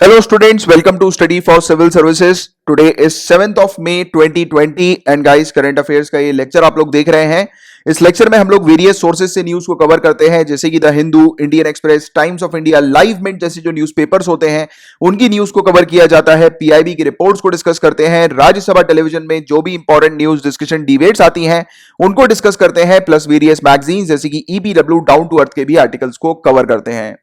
Hello students, welcome to Study for Civil Services. Today is 7th of May 2020 and guys current affairs का ये lecture आप लोग देख रहे हैं। इस लेक्चर में हम लोग वेरियस सोर्सेज से न्यूज को कवर करते हैं, जैसे कि the Hindu, Indian Express, Times of India, Live Mint जैसे जो न्यूज़पेपर्स होते हैं उनकी न्यूज को कवर किया जाता है। पीआईबी की रिपोर्ट्स को डिस्कस करते हैं, राज्यसभा टेलीविजन में जो भी इंपॉर्टेंट न्यूज डिस्कशन डिबेट्स आती हैं उनको डिस्कस करते हैं, प्लस वेरियस मैगजीन जैसे कि ईपीडब्ल्यू, डाउन टू अर्थ के भी आर्टिकल्स को कवर करते हैं।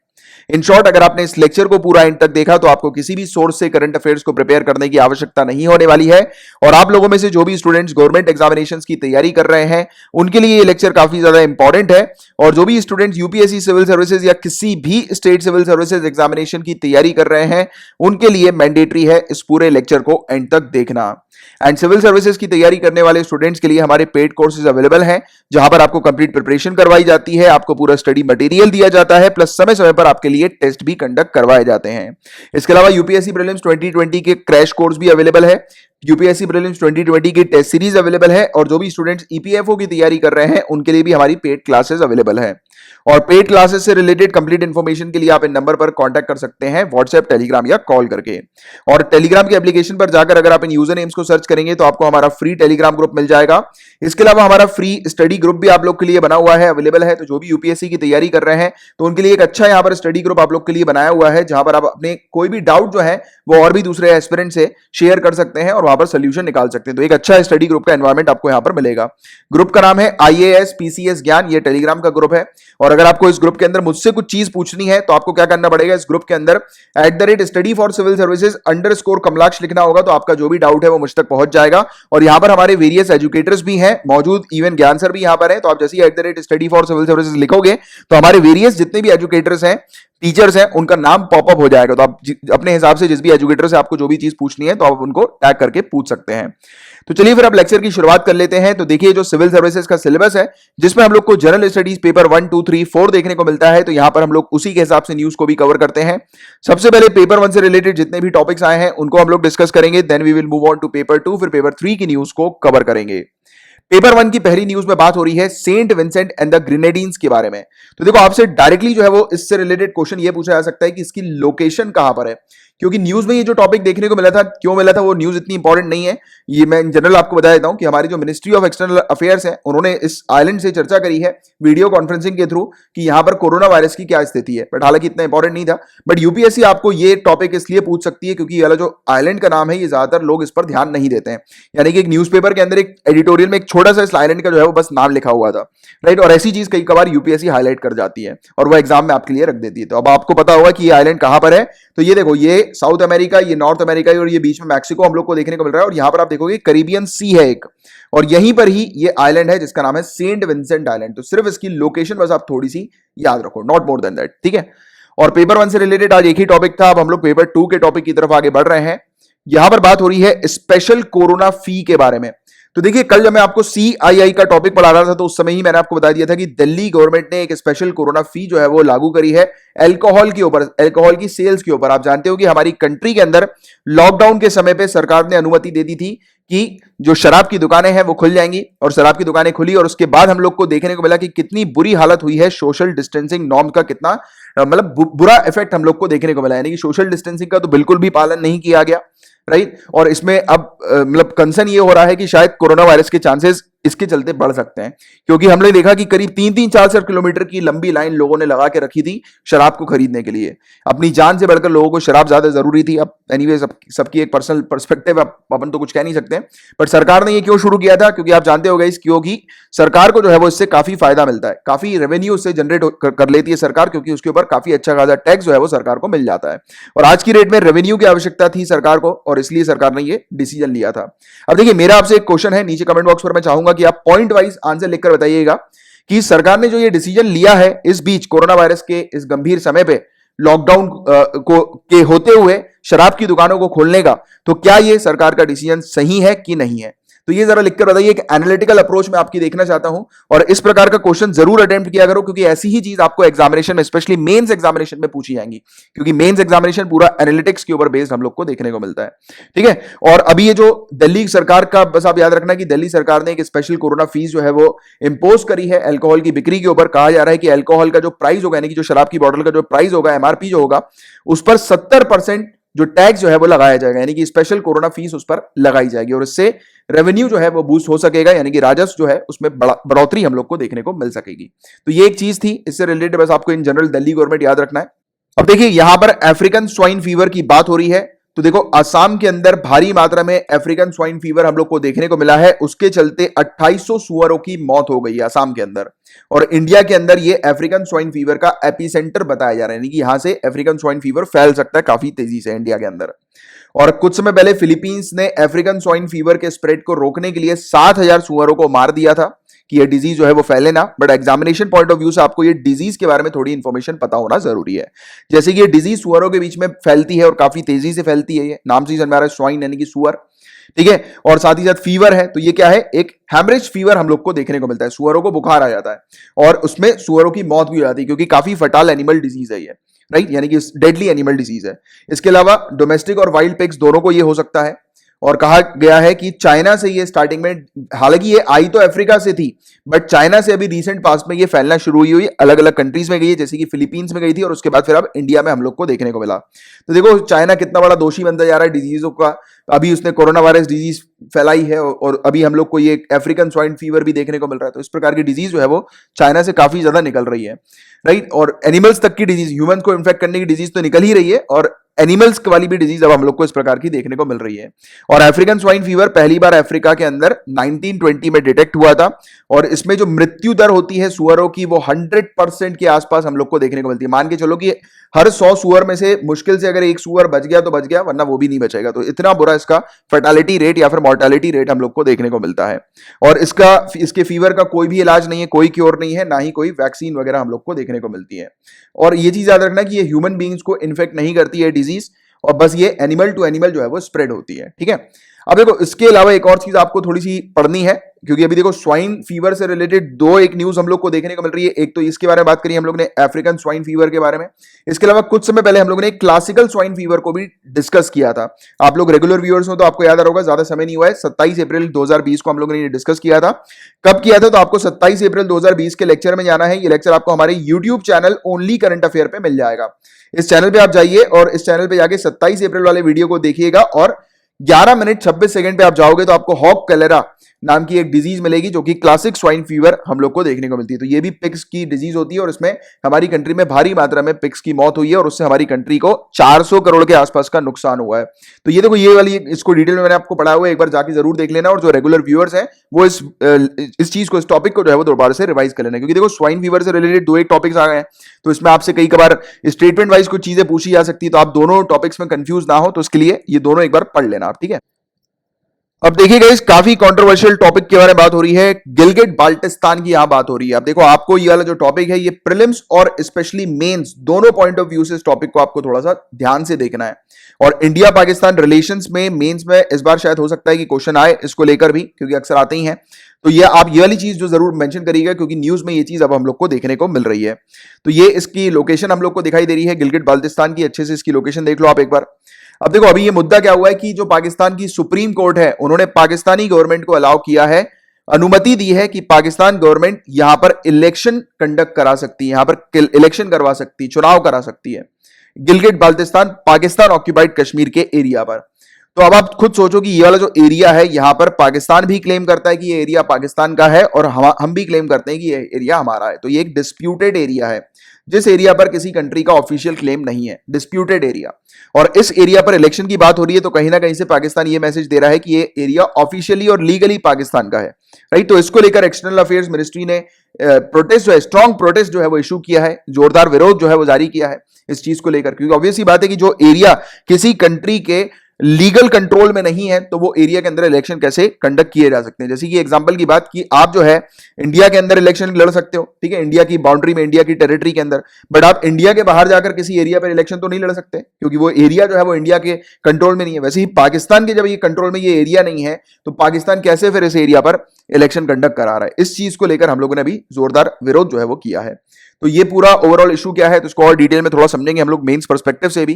इन शॉर्ट, अगर आपने इस लेक्चर को पूरा एंड तक देखा तो आपको किसी भी सोर्स से करंट अफेयर्स को प्रिपेयर करने की आवश्यकता नहीं होने वाली है। और आप लोगों में से जो भी स्टूडेंट्स गवर्नमेंट एग्जामिनेशंस की तैयारी कर रहे हैं उनके लिए ये लेक्चर काफी ज्यादा इंपॉर्टेंट है। और जो भी स्टूडेंट्स यूपीएससी सिविल सर्विसेज या किसी भी स्टेट सिविल सर्विसेज एग्जामिनेशन की तैयारी कर रहे हैं उनके लिए मैंडेटरी है इस पूरे लेक्चर को एंड तक देखना। एंड सिविल सर्विसेज की तैयारी करने वाले स्टूडेंट्स के लिए हमारे पेड कोर्सेज अवेलेबल हैं, जहां पर आपको कंप्लीट प्रिपरेशन करवाई जाती है, आपको पूरा स्टडी मटेरियल दिया जाता है, प्लस समय समय पर आपके लिए टेस्ट भी कंडक्ट करवाए जाते हैं। इसके अलावा यूपीएससी प्रीलिम्स 2020 के क्रैश कोर्स भी अवेलेबल है, यूपीएससी प्रीलिम्स 2020 की टेस्ट सीरीज अवेलेबल है, और जो भी स्टूडेंट्स ईपीएफओ की तैयारी कर रहे हैं उनके लिए भी हमारी पेड क्लासेस अवेलेबल है। और पेड क्लासेस से रिलेटेड कंप्लीट इंफॉर्मेशन के लिए आप इन नंबर पर कांटेक्ट कर सकते हैं, व्हाट्सएप, टेलीग्राम या कॉल करके। और टेलीग्राम के एप्लीकेशन पर जाकर अगर आप इन यूजर नेम्स को सर्च करेंगे तो आपको हमारा फ्री टेलीग्राम ग्रुप मिल जाएगा। इसके अलावा हमारा फ्री स्टडी ग्रुप भी आप लोग के लिए बना हुआ है, अवेलेबल है। तो जो भी यूपीएससी की तैयारी कर रहे हैं तो उनके लिए एक अच्छा यहाँ पर स्टडी ग्रुप आप लोग के लिए बनाया हुआ है, जहां पर आप अपने कोई भी डाउट जो है वो और भी दूसरे एस्पिरेंट से शेयर कर सकते हैं और वहां पर सोल्यूशन निकाल सकते हैं। तो एक अच्छा स्टडी ग्रुप का एनवायरमेंट आपको यहाँ पर मिलेगा। ग्रुप का नाम है आईएएस पीसीएस ज्ञान, ये टेलीग्राम का ग्रुप है। और अगर आपको इस ग्रुप के अंदर मुझसे कुछ चीज पूछनी है तो आपको क्या करना पड़ेगा, इस ग्रुप के अंदर @study for civil services _ Kamalaksha लिखना होगा, तो आपका जो भी डाउट है वो मुझ तक पहुंच जाएगा। और यहां पर हमारे वेरियस एजुकेटर्स भी हैं मौजूद, इवन ज्ञान सर भी यहां पर है। तो आप जैसे ही @study for civil services लिखोगे तो हमारे वेरियस जितने भी एजुकेटर्स हैं, टीचर्स हैं, उनका नाम पॉपअप हो जाएगा। तो आप अपने हिसाब से जिस भी एजुकेटर से आपको जो भी चीज पूछनी है तो आप उनको टैग करके पूछ सकते हैं। तो चलिए फिर अब लेक्चर की शुरुआत कर लेते हैं। तो देखिए, जो सिविल सर्विसेज का सिलेबस है जिसमें हम लोग को जनरल स्टडीज पेपर 1, 2, 3, 4 देखने को मिलता है, तो यहां पर हम लोग उसी के हिसाब से न्यूज को भी कवर करते हैं। सबसे पहले पेपर 1 से रिलेटेड जितने भी टॉपिक्स आए हैं उनको हम लोग डिस्कस करेंगे, then we will move on to paper 2, फिर पेपर 3 की न्यूज को कवर करेंगे। पेपर 1 की पहली न्यूज में बात हो रही है Saint Vincent and the Grenadines के बारे में। तो देखो, आपसे डायरेक्टली जो है वो इससे रिलेटेड क्वेश्चन ये पूछा जा सकता है कि इसकी लोकेशन कहां पर है, क्योंकि न्यूज में ये जो टॉपिक देखने को मिला था, क्यों मिला था, वो न्यूज इतनी इंपॉर्टेंट नहीं है। ये मैं इन जनरल आपको बता देता हूं कि हमारी जो मिनिस्ट्री ऑफ एक्सटर्नल अफेयर्स है उन्होंने इस आइलैंड से चर्चा करी है वीडियो कॉन्फ्रेंसिंग के थ्रू कि यहां पर कोरोना वायरस की क्या स्थिति है, बट हालांकि इतना इंपॉर्टेंट नहीं था। बट यूपीएससी आपको ये टॉपिक इसलिए पूछ सकती है क्योंकि ये वाला जो आइलैंड का नाम है ये ज्यादातर लोग इस पर ध्यान नहीं देते हैं। यानी कि एक न्यूज़पेपर के अंदर एक एडिटोरियल में एक छोटा सा इस आइलैंड का जो है वो बस नाम लिखा हुआ था, राइट। और ऐसी चीज कई बार यूपीएससी हाईलाइट कर जाती है और वो एग्जाम में आपके लिए रख देती है। तो अब आपको पता होगा कि ये आइलैंड कहां पर है। तो ये देखो, ये साउथ अमेरिका, ये नॉर्थ अमेरिका और ये बीच में मैक्सिको हम लोग को देखने को मिल रहा है। और यहां पर आप देखोगे कैरिबियन सी है एक, और यहीं पर ही ये आइलैंड है जिसका नाम है सेंट विंसेंट आइलैंड। तो सिर्फ इसकी लोकेशन बस आप थोड़ी सी याद रखो, नॉट मोर देन दैट, ठीक है। और पेपर 1 से रिलेटेड आज एक ही टॉपिक था, अब हम लोग पेपर 2 के टॉपिक की तरफ आगे बढ़ रहे हैं। यहां पर बात हो रही है स्पेशल कोरोना फी के बारे में। तो देखिए, कल जब मैं आपको CII का टॉपिक पढ़ा रहा था तो उस समय ही मैंने आपको बता दिया था कि दिल्ली गवर्नमेंट ने एक स्पेशल कोरोना फी जो है वो लागू करी है अल्कोहल के ऊपर, अल्कोहल की सेल्स के ऊपर। आप जानते हो कि हमारी कंट्री के अंदर लॉकडाउन के समय पे सरकार ने अनुमति दे दी थी कि जो शराब की दुकानें हैं वो खुल जाएंगी, और शराब की दुकानें खुली और उसके बाद हम लोग को देखने को मिला कि कितनी बुरी हालत हुई है, सोशल डिस्टेंसिंग नॉर्म का कितना मतलब बुरा इफेक्ट हम लोग को देखने को मिला। यानी कि सोशल डिस्टेंसिंग का तो बिल्कुल भी पालन नहीं किया गया, राइट। और इसमें अब मतलब कंसर्न ये हो रहा है कि शायद कोरोना वायरस के चांसेस इसके चलते बढ़ सकते हैं, क्योंकि हमने देखा कि करीब 3-4 किलोमीटर की लंबी लाइन लोगों ने लगा के रखी थी शराब को खरीदने के लिए। अपनी जान से बढ़कर लोगों को शराब ज्यादा जरूरी थी। अब एनीवे सबकी एक पर्सनल पर्सपेक्टिव, अपन तो कुछ कह नहीं सकते। बट सरकार ने ये क्यों शुरू किया था, क्योंकि आप जानते हो गाइस, क्योंकि सरकार को जो है वो इससे काफी फायदा मिलता है, काफी रेवेन्यू उससे जनरेट कर लेती है सरकार, क्योंकि उसके ऊपर काफी अच्छा खासा टैक्स जो है वो सरकार को मिल जाता है। और आज की डेट में रेवेन्यू की आवश्यकता थी सरकार को, और इसलिए सरकार ने ये डिसीजन लिया था। अब देखिए, मेरा आपसे एक क्वेश्चन है, नीचे कमेंट बॉक्स पर मैं चाहूंगा कि आप पॉइंट वाइज आंसर लिखकर बताइएगा कि सरकार ने जो ये डिसीजन लिया है इस बीच कोरोना वायरस के इस गंभीर समय पे लॉकडाउन के होते हुए शराब की दुकानों को खोलने का, तो क्या ये सरकार का डिसीजन सही है कि नहीं है। तो ये जरा लिखकर बताइए। एक एनालिटिकल अप्रोच में आपकी देखना चाहता हूं, और इस प्रकार का क्वेश्चन जरूर अटेम्प्ट किया करो, क्योंकि ऐसी ही चीज आपको एग्जामिनेशन में, स्पेशली मेंस एग्जामिनेशन में पूछी जाएंगी, क्योंकि मेंस एग्जामिनेशन पूरा एनालिटिक्स के ऊपर बेस्ड हम लोग को देखने को मिलता है, ठीक है। और अभी ये जो दिल्ली सरकार का, बस आप याद रखना कि दिल्ली सरकार ने एक स्पेशल कोरोना फीस जो है वो इंपोज करी है अल्कोहल की बिक्री के ऊपर। कहा जा रहा है कि अल्कोहल का जो प्राइस होगा, यानी कि जो शराब की बॉटल का जो प्राइस होगा, MRP जो होगा, उस पर 70% जो टैक्स जो है वो लगाया जाएगा, यानी कि स्पेशल कोरोना फीस उस पर लगाई जाएगी और इससे रेवेन्यू जो है वो बूस्ट हो सकेगा, यानी कि राजस्व जो है उसमें बढ़ोतरी हम लोग को देखने को मिल सकेगी। तो ये एक चीज थी, इससे रिलेटेड बस आपको इन जनरल दिल्ली गवर्नमेंट याद रखना है। अब देखिए यहां पर अफ्रीकन स्वाइन फीवर की बात हो रही है, तो देखो असम के अंदर भारी मात्रा में अफ्रीकन स्वाइन फीवर हम लोग को देखने को मिला है, उसके चलते 2800 सुअरों की मौत हो गई है असम के अंदर। और इंडिया के अंदर ये अफ्रीकन स्वाइन फीवर का एपिसेंटर बताया जा रहा है, यानी कि यहां से अफ्रीकन स्वाइन फीवर फैल सकता है काफी तेजी से इंडिया के अंदर। और कुछ समय पहले फिलीपींस ने अफ्रीकन स्वाइन फीवर के स्प्रेड को रोकने के लिए 7000 सुअरों को मार दिया था कि ये डिजीज जो है वो फैले ना। But examination point of view से आपको ये डिजीज के बारे में थोड़ी इंफॉर्मेशन पता होना जरूरी है। जैसे कि ये डिजीज सुअरों के बीच में फैलती है और काफी तेजी से फैलती है, ये नाम से ही समझ आ रहा है, स्वाइन यानी कि सुअर, ठीक है। और साथ ही साथ फीवर है, तो ये क्या है, एक हैमरेज फीवर हम लोग को देखने को मिलता है, सुअरों को बुखार आ जाता है और उसमें सुअरों की मौत भी हो जाती है क्योंकि काफी फटाल एनिमल डिजीज है ये, राइट, यानी कि डेडली एनिमल डिजीज है। इसके अलावा डोमेस्टिक और वाइल्ड पिग्स दोनों को ये हो सकता है। और कहा गया है कि चाइना से ये स्टार्टिंग में, हालांकि ये आई तो अफ्रीका से थी, बट चाइना से अभी रिसेंट पास्ट में ये फैलना शुरू हुई, अलग अलग कंट्रीज में गई है, जैसे कि फिलीपींस में गई थी और उसके बाद फिर अब इंडिया में हम लोग को देखने को मिला। तो देखो चाइना कितना बड़ा दोषी बनता जा रहा है डिजीजों का। अभी उसने कोरोना वायरस डिजीज फैलाई है और अभी हम लोग को ये अफ्रीकन स्वाइन फीवर भी देखने को मिल रहा है। तो इस प्रकार की डिजीज जो है वो चाइना से काफी ज्यादा निकल रही है, राइट। और एनिमल्स तक की डिजीज, ह्यूमन को इन्फेक्ट करने की डिजीज तो निकल ही रही है और एनिमल्स वाली भी डिजीज अब हम लोग को इस प्रकार की देखने को मिल रही है। और अफ्रीकन स्वाइन फीवर पहली बार अफ्रीका के अंदर 1920 में डिटेक्ट हुआ था और इसमें जो मृत्यु दर होती है सुअरों की वो 100% के आसपास हम लोग को देखने को मिलती है। मान के चलो कि हर 100 सुअर में से मुश्किल से अगर एक सुअर बच गया तो बच गया, वरना वो भी नहीं बचेगा। तो इतना बुरा इसका फर्टालिटी रेट या फिर मॉर्टेलिटी रेट हम लोग को देखने को मिलता है। और इसके फीवर का कोई भी इलाज नहीं है, कोई क्योर नहीं है, ना ही कोई वैक्सीन वगैरह हम लोग को देखने को मिलती है। और ये चीज याद रखना कि ये ह्यूमन बींग्स को इन्फेक्ट नहीं करती है डिजीज, और बस ये एनिमल टू एनिमल जो है वो स्प्रेड होती है, ठीक है। अब देखो इसके अलावा एक और चीज आपको थोड़ी सी पढ़नी है, क्योंकि अभी देखो स्वाइन फीवर से रिलेटेड दो एक न्यूज हम लोग को देखने को मिल रही है। एक तो इसके बारे में बात करी हम लोग ने, अफ्रीकन स्वाइन फीवर के बारे में। इसके अलावा कुछ समय पहले हम लोग ने क्लासिकल स्वाइन फीवर को भी डिस्कस किया था। आप लोग रेगुलर व्यूअर्स हो तो आपको याद आ रहा होगा, ज्यादा समय नहीं हुआ है, 27 अप्रैल 2020 को हम लोग ने डिस्कस किया था। कब किया था? तो आपको 27 अप्रैल 2020 के लेक्चर में जाना है। ये लेक्चर आपको हमारे YouTube channel only current affair पे मिल जाएगा। इस चैनल पे आप जाइए और इस चैनल पे जाके 27 अप्रैल वाले वीडियो को देखिएगा और 11 मिनट 26 सेकंड पे आप जाओगे तो आपको हॉक कलेरा नाम की एक डिजीज मिलेगी जो कि क्लासिक स्वाइन फीवर हम लोग को देखने को मिलती है। तो ये भी पिग्स की डिजीज होती है और इसमें हमारी कंट्री में भारी मात्रा में पिग्स की मौत हुई है और उससे हमारी कंट्री को 400 करोड़ के आसपास का नुकसान हुआ है। तो ये देखो, ये वाली इसको डिटेल में मैंने आपको पढ़ाया हुआ है, एक बार जाके जरूर देख लेना। और जो रेगुलर व्यूअर्स हैं वो इस चीज को, इस टॉपिक को जो है वो दोबारा से रिवाइज कर लेना, क्योंकि देखो स्वाइन फीवर से रिलेटेड दो एक टॉपिक्स आ गए हैं, तो इसमें आपसे कई बार स्टेटमेंट वाइज कुछ चीजें पूछी जा सकती है, तो आप दोनों टॉपिक्स में कंफ्यूज ना हो, तो इसके लिए ये दोनों एक बार पढ़ लेना आप, ठीक है। अब देखिएगा, इस काफी कंट्रोवर्शियल टॉपिक के बारे में बात हो रही है, गिलगिट बाल्टिस्तान की यहां बात हो रही है। अब देखो, आपको ये वाला जो टॉपिक है ये प्रीलिम्स और स्पेशली मेंस दोनों पॉइंट ऑफ व्यू से इस टॉपिक को आपको थोड़ा सा ध्यान से देखना है। और इंडिया पाकिस्तान रिलेशंस में मेंस में इस बार शायद हो सकता है कि क्वेश्चन आए इसको लेकर भी, क्योंकि अक्सर आते ही हैं। तो ये आप ये वाली चीज जो जरूर मेंशन करिएगा, क्योंकि न्यूज में ये चीज अब हम लोग को देखने को मिल रही है। तो ये इसकी लोकेशन हम लोग को दिखाई दे रही है गिलगिट बाल्टिस्तान की, अच्छे से इसकी लोकेशन देख लो आप एक बार। अब देखो, अभी ये मुद्दा क्या हुआ है कि जो पाकिस्तान की सुप्रीम कोर्ट है उन्होंने पाकिस्तानी गवर्नमेंट को अलाउ किया है, अनुमति दी है कि पाकिस्तान गवर्नमेंट यहां पर इलेक्शन कंडक्ट करा सकती है, यहां पर इलेक्शन करवा सकती है, चुनाव करा सकती है गिलगिट बाल्टिस्तान पाकिस्तान ऑक्यूपाइड कश्मीर के एरिया पर। तो अब आप खुद सोचो कि ये वाला जो एरिया है, यहां पर पाकिस्तान भी क्लेम करता है कि ये एरिया पाकिस्तान का है और हम भी क्लेम करते हैं कि ये एरिया हमारा है। तो ये एक डिस्प्यूटेड एरिया है, जिस एरिया पर किसी कंट्री का ऑफिशियल क्लेम नहीं है, डिस्प्यूटेड एरिया। और इस एरिया पर इलेक्शन की बात हो रही है, तो कहीं ना कहीं से पाकिस्तान ये मैसेज दे रहा है कि ये एरिया ऑफिशियली और लीगली पाकिस्तान का है, राइट। तो इसको लेकर एक्सटर्नल अफेयर्स मिनिस्ट्री ने प्रोटेस्ट जो है, स्ट्रॉन्ग प्रोटेस्ट जो है वो इशू किया है, जोरदार विरोध जो है वो जारी किया है इस चीज को लेकर, क्योंकि ऑब्वियस ही बात है कि जो एरिया किसी कंट्री के लीगल कंट्रोल में नहीं है, तो वो एरिया के अंदर इलेक्शन कैसे कंडक्ट किए जा सकते हैं। जैसे कि एग्जांपल की बात की, आप जो है इंडिया के अंदर इलेक्शन लड़ सकते हो, ठीक है, इंडिया की बाउंड्री में, इंडिया की टेरिटरी के अंदर, बट आप इंडिया के बाहर जाकर किसी एरिया पर इलेक्शन तो नहीं लड़ सकते, क्योंकि वो एरिया जो है वो इंडिया के कंट्रोल में नहीं है। वैसे ही पाकिस्तान के जब ये कंट्रोल में ये एरिया नहीं है, तो पाकिस्तान कैसे फिर इस एरिया पर इलेक्शन कंडक्ट करा रहा है। इस चीज को लेकर हम लोगों ने अभी जोरदार विरोध जो है वो किया है। तो ये पूरा ओवरऑल इशू क्या है, तो इसको और डिटेल में थोड़ा समझेंगे हम लोग मेंस पर्सपेक्टिव से भी।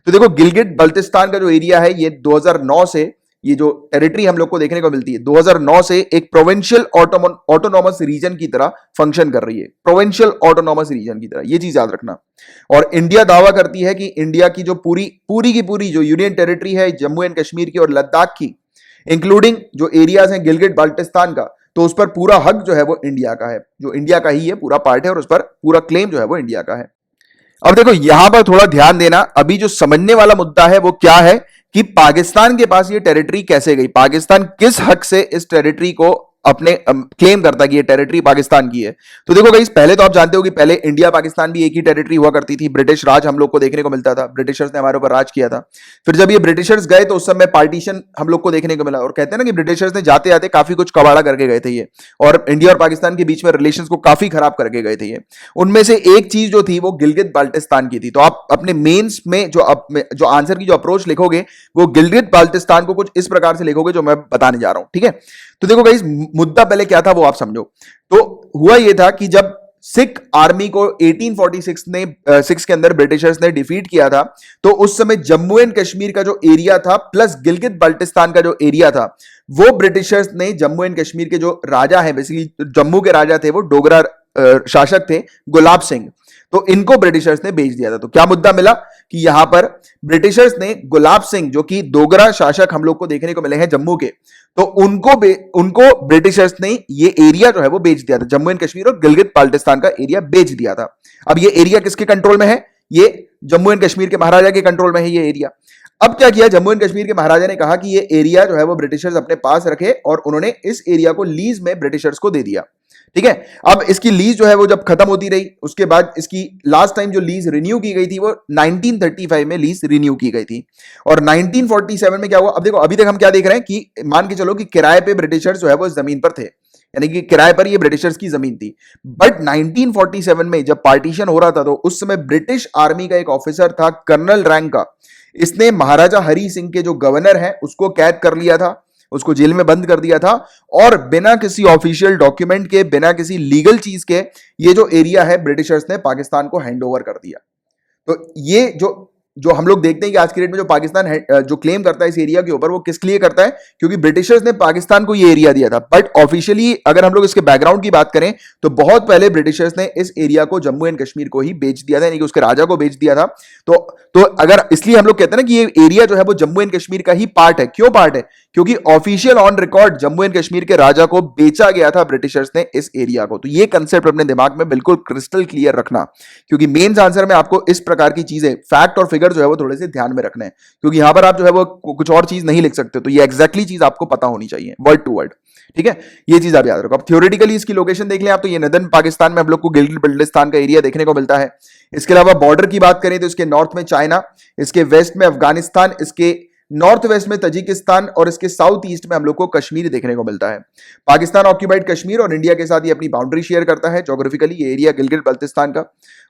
तो देखो, गिलगिट बल्तिस्तान का जो एरिया है ये 2009 से ये जो टेरिटरी हम लोग को देखने को मिलती है 2009 से एक प्रोविंशियल ऑटोनॉमस रीजन की तरह फंक्शन कर रही है, प्रोविंशियल ऑटोनॉमस रीजन की तरह, ये चीज याद रखना। और इंडिया दावा करती है कि इंडिया की जो पूरी की पूरी जो यूनियन टेरिटरी है जम्मू एंड कश्मीर की और लद्दाख की, इंक्लूडिंग जो एरियाज हैं गिलगिट बाल्टिस्तान का, तो उस पर पूरा हक जो है वो इंडिया का है, जो इंडिया का ही है, पूरा पार्ट है और उस पर पूरा क्लेम जो है वो इंडिया का है। अब देखो यहां पर थोड़ा ध्यान देना, अभी जो समझने वाला मुद्दा है वो क्या है कि पाकिस्तान के पास ये टेरिटरी कैसे गई, पाकिस्तान किस हक से इस टेरिटरी को अपने क्लेम करता है कि ये टेरिटरी पाकिस्तान की है। तो देखो गाइस, पहले तो आप जानते हो कि पहले इंडिया पाकिस्तान भी एक ही टेरिटरी हुआ करती थी, ब्रिटिश राज हम लोग को देखने को मिलता था, ब्रिटिशर्स ने हमारे ऊपर राज किया था। फिर जब ये ब्रिटिशर्स गए तो उस समय पार्टीशन हम लोग को देखने को मिला, और कहते हैं ना कि ब्रिटिशर्स ने जाते जाते काफी कुछ कबाड़ा करके गए थे ये, और इंडिया और पाकिस्तान के बीच में रिलेशन को काफी खराब करके गए थे ये। उनमें से एक चीज जो थी वो गिलगित बाल्टिस्तान की थी। तो आप अपने मेंस में जो आंसर की जो अप्रोच लिखोगे वो गिलगित बाल्टिस्तान को कुछ इस प्रकार से लिखोगे जो मैं बताने जा रहा हूं, ठीक है। तो देखो गाइस, मुद्दा पहले क्या था वो आप समझो। तो हुआ यह था कि जब सिख आर्मी को 1846 के अंदर ब्रिटिशर्स ने डिफीट किया था, तो उस समय जम्मू एंड कश्मीर का जो एरिया था प्लस गिलगित बाल्टिस्तान का जो एरिया था, वो ब्रिटिशर्स ने जम्मू एंड कश्मीर के जो राजा है, बेसिकली जम्मू के राजा थे वो डोगरा शासक थे गुलाब सिंह, तो इनको ब्रिटिशर्स ने बेच दिया था। तो क्या मुद्दा मिला कि यहां पर ब्रिटिशर्स ने गुलाब सिंह, जो कि डोगरा शासक हम लोग को देखने को मिले हैं जम्मू के, तो उनको ब्रिटिशर्स ने ये एरिया जो है वो बेच दिया था, जम्मू एंड कश्मीर और गिलगित बाल्टिस्तान का एरिया बेच दिया था। अब ये एरिया किसके कंट्रोल में है? ये जम्मू एंड कश्मीर के महाराजा के कंट्रोल में है ये एरिया। अब क्या किया, जम्मू एंड कश्मीर के महाराजा ने कहा कि ये एरिया जो है वो ब्रिटिशर्स अपने पास रखे, और उन्होंने इस एरिया को लीज में ब्रिटिशर्स को दे दिया, ठीक है। अब इसकी लीज जो है वो जब खत्म होती रही, उसके बाद इसकी लास्ट टाइम जो लीज रिन्यू की गई थी वो 1935 में लीज रिन्यू की गई थी, और 1947 में क्या हुआ। अब देखो, अभी तक हम क्या देख रहे हैं कि मान के चलो कि किराए पे ब्रिटिशर्स जो है वो इस जमीन पर थे, यानी कि किराए पर ये ब्रिटिशर्स की जमीन थी। बट 1947 में जब पार्टीशन हो रहा था, तो उस समय ब्रिटिश आर्मी का एक ऑफिसर था कर्नल रैंक का, इसने महाराजा हरि सिंह के जो गवर्नर हैं उसको कैद कर लिया था, उसको जेल में बंद कर दिया था, और बिना किसी ऑफिशियल डॉक्यूमेंट के, बिना किसी लीगल चीज के, ये जो एरिया है ब्रिटिशर्स ने पाकिस्तान को हैंड ओवर कर दिया। तो ये जो हम लोग देखते हैं कि आज की डेट में जो पाकिस्तान जो क्लेम करता है इस एरिया के ऊपर, वो किस लिए करता है? क्योंकि ब्रिटिशर्स ने पाकिस्तान को ये एरिया दिया था। बट ऑफिशियली अगर हम लोग इसके बैकग्राउंड की बात करें तो बहुत पहले ब्रिटिशर्स ने इस एरिया को जम्मू एंड कश्मीर को ही बेच दिया था, यानी कि उसके राजा को बेच दिया था। तो अगर इसलिए हम लोग कहते हैं ना कि ये एरिया जो है वो जम्मू एंड कश्मीर का ही पार्ट है। क्यों पार्ट है? क्योंकि official on record Jammu and Kashmir के राजा को बेचा गया था ब्रिटिशर्स ने इस एरिया को। तो ये कंसेप्ट अपने दिमाग में बिल्कुल क्रिस्टल क्लियर रखना, क्योंकि मेंस आंसर में आपको इस प्रकार की चीजें, फैक्ट और फिगर जो है वो थोड़े से ध्यान में रखना है, क्योंकि यहां पर आप जो है वो कुछ और चीज नहीं लिख सकते। तो ये एग्जैक्टली चीज आपको पता होनी चाहिए वर्ड टू वर्ड, ठीक है। ये चीज आप याद रखो। अब थ्योरेटिकली इसकी लोकेशन देख लें आप, तो ये नदर्न पाकिस्तान में हम लोग को गिलगित बाल्टिस्तान का एरिया देखने को मिलता है। इसके अलावा बॉर्डर की बात करें तो इसके नॉर्थ में चाइना, इसके वेस्ट में अफगानिस्तान, इसके नॉर्थ वेस्ट में तजिकिस्तान, और इसके साउथ ईस्ट में हम लोग को कश्मीर देखने को मिलता है। पाकिस्तान ऑक्यूपाइड कश्मीर और इंडिया के साथ ये अपनी बाउंड्री शेयर करता है ज्योग्राफिकली, ये एरिया गिलगित बाल्टिस्तान का,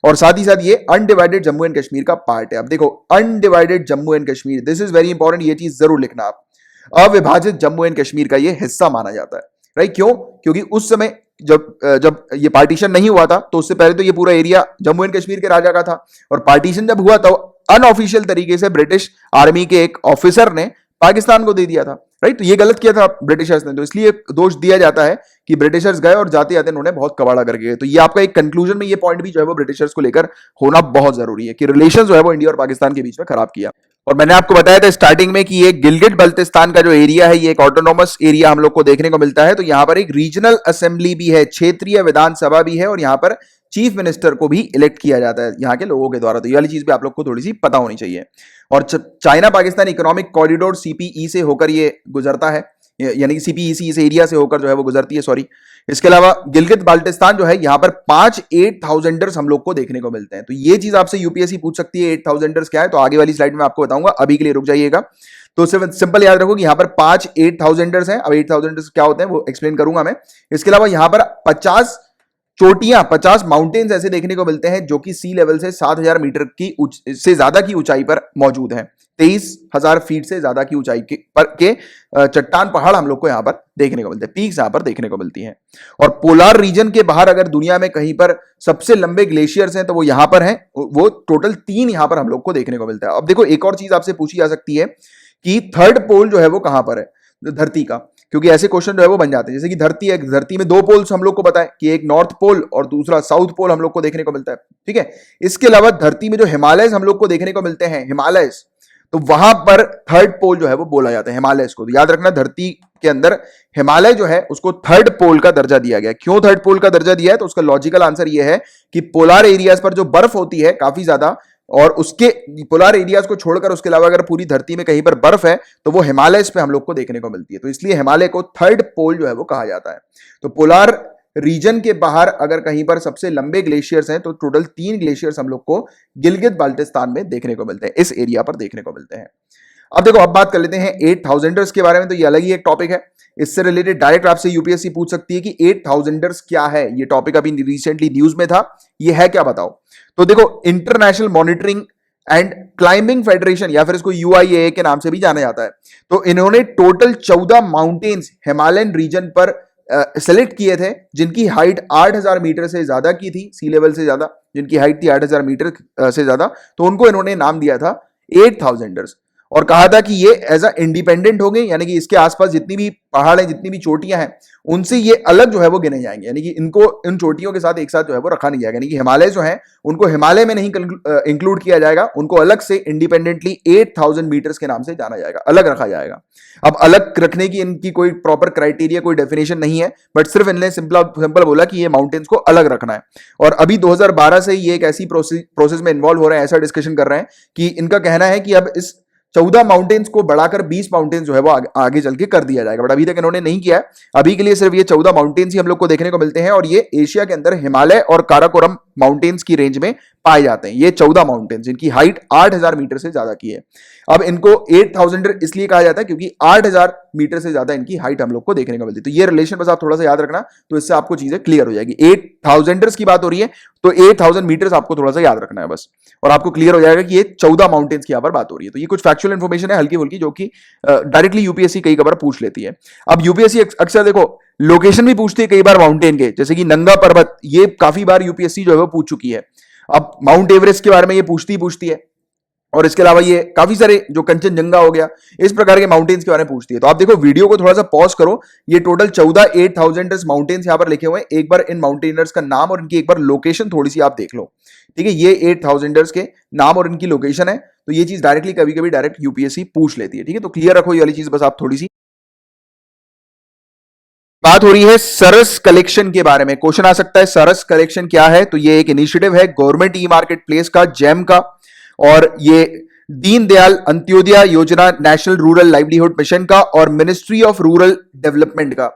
और साथ ही साथ ये अनडिवाइडेड जम्मू एंड कश्मीर का पार्ट है। अब देखो, undivided Jammu and Kashmir, this is very important, ये चीज जरूर लिखना आप। अविभाजित जम्मू एंड कश्मीर का ये हिस्सा माना जाता है, राइट? क्यों? क्योंकि उस समय जब ये पार्टीशन नहीं हुआ था, तो उससे पहले तो ये पूरा एरिया जम्मू एंड कश्मीर के राजा का था, और पार्टीशन जब हुआ तो अनऑफिशियल तरीके से ब्रिटिश आर्मी के एक ऑफिसर ने पाकिस्तान को दे दिया था, राइट? तो ये गलत किया था ब्रिटिशर्स ने, तो इसलिए दोष दिया जाता है कि ब्रिटिशर्स गए और जाते जाते उन्होंने बहुत कबाड़ा करके गए। तो ये आपका एक कंक्लूजन में ये पॉइंट भी जो है वो ब्रिटिशर्स को लेकर होना बहुत जरूरी है कि रिलेशन जो है वो इंडिया और पाकिस्तान के बीच में खराब किया। और मैंने आपको बताया था स्टार्टिंग में कि ये गिलगित बाल्टिस्तान का जो एरिया है ये एक ऑटोनॉमस एरिया हम लोग को देखने को मिलता है। तो यहां पर एक रीजनल असेंबली भी है, क्षेत्रीय विधानसभा भी है, और यहां पर चीफ मिनिस्टर को भी इलेक्ट किया जाता है यहाँ के लोगों के द्वारा। तो ये वाली चीज भी आप लोग को थोड़ी सी पता होनी चाहिए। और China Pakistan economic corridor CPE से होकर ये गुजरता है, यानी कि सीपीईसी इस एरिया से होकर जो है वो गुजरती है, सॉरी। इसके अलावा गिलगित बाल्टिस्तान जो है यहाँ पर 5 8,000ers हम लोग को देखने को मिलते हैं। तो ये चीज आपसे यूपीएससी पूछ सकती है 8,000ers क्या है, तो आगे वाली स्लाइड में आपको बताऊंगा, अभी के लिए रुक जाइएगा। तो सिर्फ सिंपल याद रखो कि यहाँ पर 5 8,000ers हैं। अब 8,000ers क्या होते हैं वो एक्सप्लेन करूंगा मैं। इसके अलावा यहाँ पर 50 चोटियां, 50 माउंटेन्स ऐसे देखने को मिलते हैं जो कि सी लेवल से 7,000 मीटर की से ज्यादा की ऊंचाई पर मौजूद हैं। 23,000 फीट से ज्यादा की ऊंचाई के चट्टान पहाड़ हम लोग को यहाँ पर देखने को मिलते हैं, पीक्स यहाँ पर देखने को मिलती हैं। और पोलार रीजन के बाहर अगर दुनिया में कहीं पर सबसे लंबे ग्लेशियर्स हैं तो वो यहाँ पर हैं, वो टोटल 3 यहाँ पर हम लोग को देखने को मिलता है। अब देखो, एक और चीज आपसे पूछी जा सकती है कि थर्ड पोल जो है वो कहां पर है धरती का, क्योंकि ऐसे क्वेश्चन जो है वो बन जाते हैं। जैसे कि धरती है, धरती में दो पोल्स हम लोग को पता है कि एक नॉर्थ पोल और दूसरा साउथ पोल हम लोग को देखने को मिलता है, ठीक है। इसके अलावा धरती में जो हिमालयस हम लोग को देखने को मिलते हैं, हिमालयस, तो वहां पर थर्ड पोल जो है वो बोला जाता है हिमालयस को। तो याद रखना, धरती के अंदर हिमालय जो है उसको थर्ड पोल का दर्जा दिया गया। क्यों थर्ड पोल का दर्जा दिया है? तो उसका लॉजिकल आंसर ये है कि पोलार एरियाज पर जो बर्फ होती है काफी ज्यादा, और उसके पोलार एरियाज को छोड़कर उसके अलावा अगर पूरी धरती में कहीं पर बर्फ है तो वो हिमालयस पे हम लोग को देखने को मिलती है। तो इसलिए हिमालय को थर्ड पोल जो है वो कहा जाता है। तो पोलार रीजन के बाहर अगर कहीं पर सबसे लंबे ग्लेशियर्स हैं तो टोटल 3 ग्लेशियर्स हम लोग को गिलगित बाल्टिस्तान में देखने को मिलते हैं, इस एरिया पर देखने को मिलते हैं। अब देखो, अब बात कर लेते हैं 8000ers के बारे में। तो ये अलग ही एक टॉपिक है, इससे रिलेटेड डायरेक्ट आपसे यूपीएससी पूछ सकती है कि 8000ers क्या है। ये टॉपिक अभी रिसेंटली न्यूज में था, ये है क्या बताओ। तो देखो, international monitoring and climbing federation या फिर इसको यूआईएए के नाम से भी जाना जाता है। तो इन्होंने टोटल 14 माउंटेन्स हिमालयन रीजन पर सेलेक्ट किए थे जिनकी हाइट 8000 मीटर से ज्यादा की थी, सी लेवल से ज्यादा, जिनकी हाइट थी 8000 मीटर से ज्यादा। तो उनको इन्होंने नाम दिया था 8000ers और कहा था कि ये एज अ इंडिपेंडेंट होंगे, यानी कि इसके आसपास जितनी भी पहाड़ हैं, जितनी भी चोटियां हैं, उनसे ये अलग जो है वो गिने जाएंगे, यानी कि इनको इन चोटियों के साथ एक साथ जो है वो रखा नहीं जाएगा। यानी कि हिमालय जो है उनको हिमालय में नहीं इंक्लूड किया जाएगा, उनको अलग से इंडिपेंडेंटली 8000 मीटर्स के नाम से जाना जाएगा, अलग रखा जाएगा। अब अलग रखने की इनकी कोई प्रॉपर क्राइटेरिया, कोई डेफिनेशन नहीं है, बट सिर्फ इन्होंने सिंपल बोला कि ये माउंटेन्स को अलग रखना है। और अभी 2012 से ये एक ऐसी प्रोसेस में इन्वॉल्व हो रहे हैं, ऐसा डिस्कशन कर रहे हैं कि इनका कहना है कि अब इस 14 माउंटेन्स को बढ़ाकर 20 माउंटेन्स जो है वो आगे चल के कर दिया जाएगा, बट अभी तक इन्होंने नहीं किया है। अभी के लिए सिर्फ ये 14 माउंटेन्स ही हम लोग को देखने को मिलते हैं और ये एशिया के अंदर हिमालय और काराकोरम माउंटेन्स की रेंज में पाए जाते हैं। ये 14 माउंटेन्स जिनकी हाइट 8000 मीटर से ज्यादा की है। अब इनको 8000 इसलिए कहा जाता है क्योंकि 8000 मीटर से ज्यादा इनकी हाइट हम लोग को देखने को मिलती है। तो ये रिलेशन बस आप थोड़ा सा याद रखना, तो इससे आपको चीजें क्लियर हो जाएगी। 8000 की बात हो रही है तो 8000 मीटर्स आपको थोड़ा सा याद रखना है बस, और आपको क्लियर हो जाएगा कि ये 14 माउंटेन्स की यहां पर बात हो रही है। तो ये कुछ फैक्चुअल इंफॉर्मेशन है हल्की फुल्की, जो कि डायरेक्टली यूपीएससी कई बार पूछ लेती है। अब यूपीएससी अक्सर देखो लोकेशन भी पूछती है कई बार माउंटेन के, जैसे कि नंगा पर्वत, ये काफी बार यूपीएससी जो है वो पूछ चुकी है। अब माउंट एवरेस्ट के बारे में ये पूछती है, और इसके अलावा ये काफी सारे जो कंचनजंगा हो गया, इस प्रकार के माउंटेन्स के बारे में पूछती है। तो आप देखो वीडियो को थोड़ा सा पॉज करो, ये टोटल 14 8000 माउंटेन्स यहां पर लिखे हुए हैं। एक बार इन माउंटेनर्स का नाम और इनकी एक बार लोकेशन थोड़ी सी आप देख लो, ठीक है। ये 8000 के नाम और इनकी लोकेशन है। तो ये चीज डायरेक्टली कभी कभी डायरेक्ट यूपीएससी पूछ लेती है, ठीक है। तो क्लियर रखो ये वाली चीज बस आप थोड़ी सी। बात हो रही है सरस कलेक्शन के बारे में, क्वेश्चन आ सकता है सरस कलेक्शन क्या है। तो ये एक इनिशिएटिव है गवर्नमेंट ई मार्केट प्लेस का, जेम का, और ये दीनदयाल अंत्योदय योजना, नेशनल रूरल लाइवलीहुड मिशन का, और मिनिस्ट्री ऑफ रूरल डेवलपमेंट का।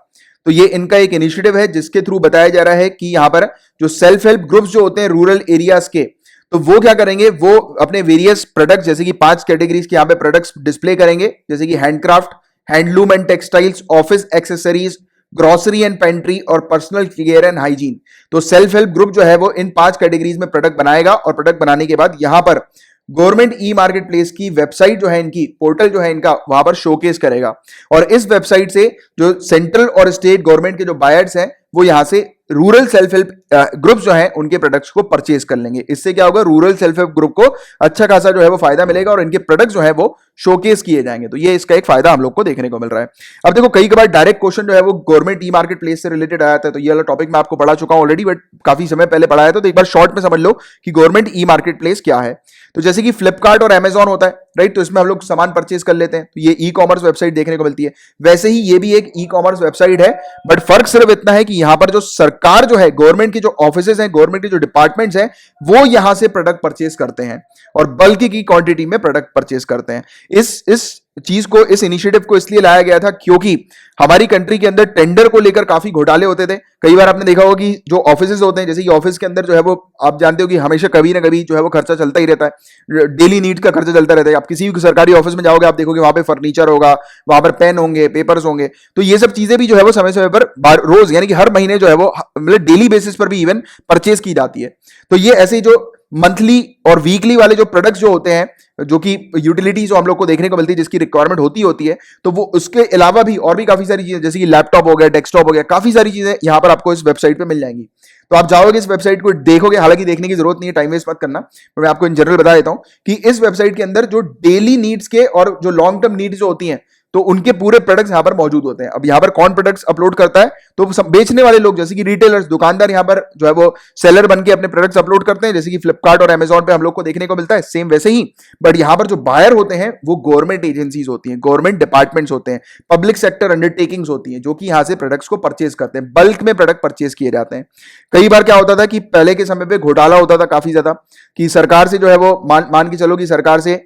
तो ये इनका एक इनिशिएटिव है जिसके थ्रू बताया जा रहा है कि यहां पर जो सेल्फ हेल्प ग्रुप्स जो होते हैं रूरल एरियाज के, तो वो क्या करेंगे, वो अपने वेरियस प्रोडक्ट्स, जैसे कि 5 कैटेगरीज के यहां पे प्रोडक्ट्स डिस्प्ले करेंगे, जैसे कि handcraft, handloom and textiles, office accessories, grocery and pantry और पर्सनल केयर एंड हाइजीन। तो सेल्फ हेल्प ग्रुप जो है वो इन 5 कैटेगरीज में प्रोडक्ट बनाएगा, और प्रोडक्ट बनाने के बाद यहां पर गवर्नमेंट ई मार्केट प्लेस की वेबसाइट जो है, इनकी पोर्टल जो है इनका, वहां पर शोकेस करेगा। और इस वेबसाइट से जो सेंट्रल और स्टेट गवर्नमेंट के जो बायर्स हैं वो यहां से रूरल सेल्फ हेल्प ग्रुप्स जो हैं उनके प्रोडक्ट्स को परचेज कर लेंगे। इससे क्या होगा, रूरल सेल्फ हेल्प ग्रुप को अच्छा खासा जो है वो फायदा मिलेगा और इनके प्रोडक्ट्स जो है वो शोकेस किए जाएंगे। तो ये इसका एक फायदा हम लोग को देखने को मिल रहा है। अब देखो कई बार डायरेक्ट क्वेश्चन जो है वो गवर्नमेंट ई मार्केट प्लेस से रिलेटेड आया था, तो ये वाला टॉपिक मैं आपको पढ़ा चुका हूं ऑलरेडी, बट काफी समय पहले पढ़ाया था। तो एक बार शॉर्ट में समझ लो कि गवर्नमेंट ई मार्केट प्लेस क्या है। तो जैसे कि फ्लिपकार्ट और अमेजॉन होता है, राइट, तो इसमें हम लोग सामान परचेज कर लेते हैं, तो ये ई कॉमर्स वेबसाइट देखने को मिलती है। वैसे ही ये भी एक ई कॉमर्स वेबसाइट है, बट फर्क सिर्फ इतना है कि यहां पर जो सरकार जो है, गवर्नमेंट के जो ऑफिसेज हैं, गवर्नमेंट के जो डिपार्टमेंट्स हैं, वो यहां से प्रोडक्ट परचेज करते हैं और बल्क की क्वांटिटी में प्रोडक्ट परचेज करते हैं। इस चीज को, इस इनिशिएटिव को इसलिए लाया गया था क्योंकि हमारी कंट्री के अंदर टेंडर को लेकर काफी घोटाले होते थे। कई बार आपने देखा होगा कि जो ऑफिसेज होते हैं, जैसे कि ऑफिस के अंदर जो है वो आप जानते हो कि हमेशा कभी ना कभी जो है वो खर्चा चलता ही रहता है, डेली नीड का खर्चा चलता रहता है। आप किसी भी सरकारी ऑफिस में जाओगे, आप देखोगे वहां पे फर्नीचर होगा, वहां पर पेन होंगे, पेपर्स होंगे। तो ये सब चीजें भी जो है वो समय समय पर रोज, यानी कि हर महीने जो है वो मतलब डेली बेसिस पर भी इवन परचेज की जाती है। तो ये ऐसे जो मंथली और वीकली वाले जो प्रोडक्ट्स जो होते हैं, जो कि यूटिलिटीज जो हम लोग को देखने को मिलती है, जिसकी रिक्वायरमेंट होती है, तो वो उसके अलावा भी और भी काफी सारी चीजें, जैसे कि लैपटॉप हो गया, डेस्कटॉप हो गया, काफी सारी चीजें यहां पर आपको इस वेबसाइट पे मिल जाएंगी। तो आप जाओगे इस वेबसाइट को देखोगे, हालांकि देखने की जरूरत नहीं है, टाइम वेस्ट मत करना, पर मैं आपको इन जनरल बता देता हूं कि इस वेबसाइट के अंदर जो डेली नीड्स के और जो लॉन्ग टर्म नीड्स जो होती हैं, तो उनके पूरे प्रोडक्ट्स यहां पर मौजूद होते हैं। अब यहां पर कौन प्रोडक्ट्स अपलोड करता है, तो सब बेचने वाले लोग, जैसे कि रिटेलर्स, दुकानदार यहां पर जो है वो सेलर बन के अपने प्रोडक्ट्स अपलोड करते हैं, जैसे कि फ्लिपकार्ट और अमेजॉन पे हम लोग को देखने को मिलता है, सेम वैसे ही। बट यहां पर जो बायर होते हैं वो गवर्नमेंट एजेंसीज होती हैं, गवर्नमेंट डिपार्टमेंट्स होते हैं, पब्लिक सेक्टर अंडरटेकिंग्स होती हैं, जो कि यहां से प्रोडक्ट्स को परचेज करते हैं, बल्क में प्रोडक्ट परचेज किए जाते हैं। कई बार क्या होता था कि पहले के समय पे घोटाला होता था काफी ज्यादा, कि सरकार से जो है वो मान के चलो कि सरकार से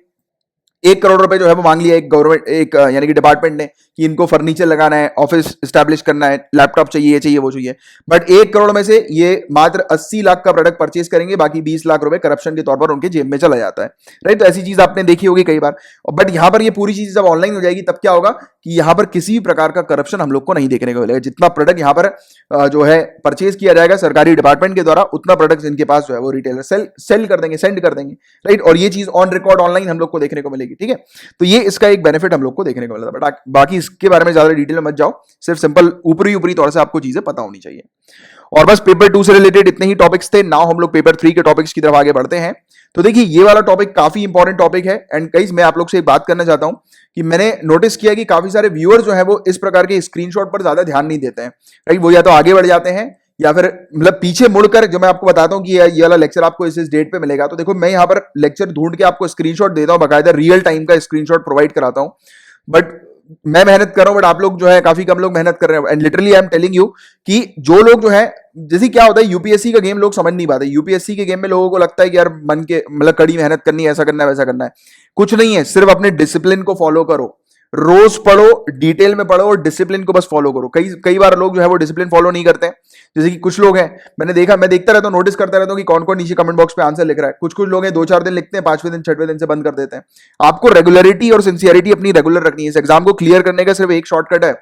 1 करोड़ रुपए जो है वो मांग लिया एक गवर्नमेंट, एक यानी कि डिपार्टमेंट ने, कि इनको फर्नीचर लगाना है, ऑफिस स्टैब्लिश करना है, लैपटॉप चाहिए, ये चाहिए, वो चाहिए। बट 1 करोड़ में से ये मात्र 80 लाख का प्रोडक्ट परचेज करेंगे, बाकी 20 लाख रुपए करप्शन के तौर पर उनके जेब में चला जाता है, राइट। तो ऐसी चीज आपने देखी होगी कई बार। बट यहां पर ये पूरी चीज जब ऑनलाइन हो जाएगी, तब क्या होगा कि यहां पर किसी भी प्रकार का करप्शन हम लोग को नहीं देखने को मिलेगा। जितना प्रोडक्ट यहां पर जो है परचेज किया जाएगा सरकारी डिपार्टमेंट के द्वारा, उतना प्रोडक्ट इनके पास जो है वो रिटेलर सेल कर देंगे, सेंड कर देंगे, राइट। और ये चीज ऑन रिकॉर्ड ऑनलाइन हम लोग को देखने को मिलेगी, ठीक है। तो ये इसका एक बेनिफिट हम लोग को देखने को मिला था। बट बाकी इसके बारे में ज्यादा डिटेल में मत जाओ, सिर्फ सिंपल ऊपरी तौर से आपको चीजें पता होनी चाहिए। और बस पेपर 2 से रिलेटेड इतने ही टॉपिक्स थे। नाउ हम लोग पेपर 3 के टॉपिक्स की तरफ आगे बढ़ते हैं। तो देखिए, ये वाला टॉपिक काफी इंपॉर्टेंट टॉपिक है। एंड गाइस, मैं आप लोग से एक बात करना चाहता हूं कि मैंने नोटिस किया कि काफी सारे व्यूअर जो है वो इस प्रकार के स्क्रीनशॉट पर ज्यादा ध्यान नहीं देते हैं, राइट। वो या तो आगे बढ़ जाते हैं या फिर मतलब पीछे मुड़कर, जो मैं आपको बताता हूं कि ये वाला लेक्चर आपको इस डेट पे मिलेगा। तो देखो, मैं यहां पर लेक्चर ढूंढ के आपको स्क्रीनशॉट देता हूं, बाकायदा रियल टाइम का स्क्रीनशॉट प्रोवाइड कराता हूं। बट मैं मेहनत कर रहा हूं, बट आप लोग जो है काफी कम लोग मेहनत कर रहे हैं। And literally I am telling you कि जो लोग जो है, जैसे क्या होता है, यूपीएससी का गेम लोग समझ नहीं पाते। यूपीएससी के गेम में लोगों को लगता है कि यार मन के मतलब कड़ी मेहनत करनी है, ऐसा करना है, वैसा करना है। कुछ नहीं है, सिर्फ अपने डिसिप्लिन को फॉलो करो, रोज पढ़ो, डिटेल में पढ़ो और डिसिप्लिन को बस फॉलो करो। कई बार लोग जो है वो डिसिप्लिन फॉलो नहीं करते हैं। जैसे कि कुछ लोग हैं, मैं देखता रहता हूं, नोटिस करता रहता हूं कि कौन कौन नीचे कमेंट बॉक्स पे आंसर लिख रहा है। कुछ लोग हैं 2-4 दिन लिखते हैं, 5वें दिन 6वें दिन से बंद कर देते हैं। आपको रेगुलरिटी और सिंसियरिटी अपनी रेगुलर रखनी है। इस एग्जाम को क्लियर करने का सिर्फ एक शॉर्टकट है,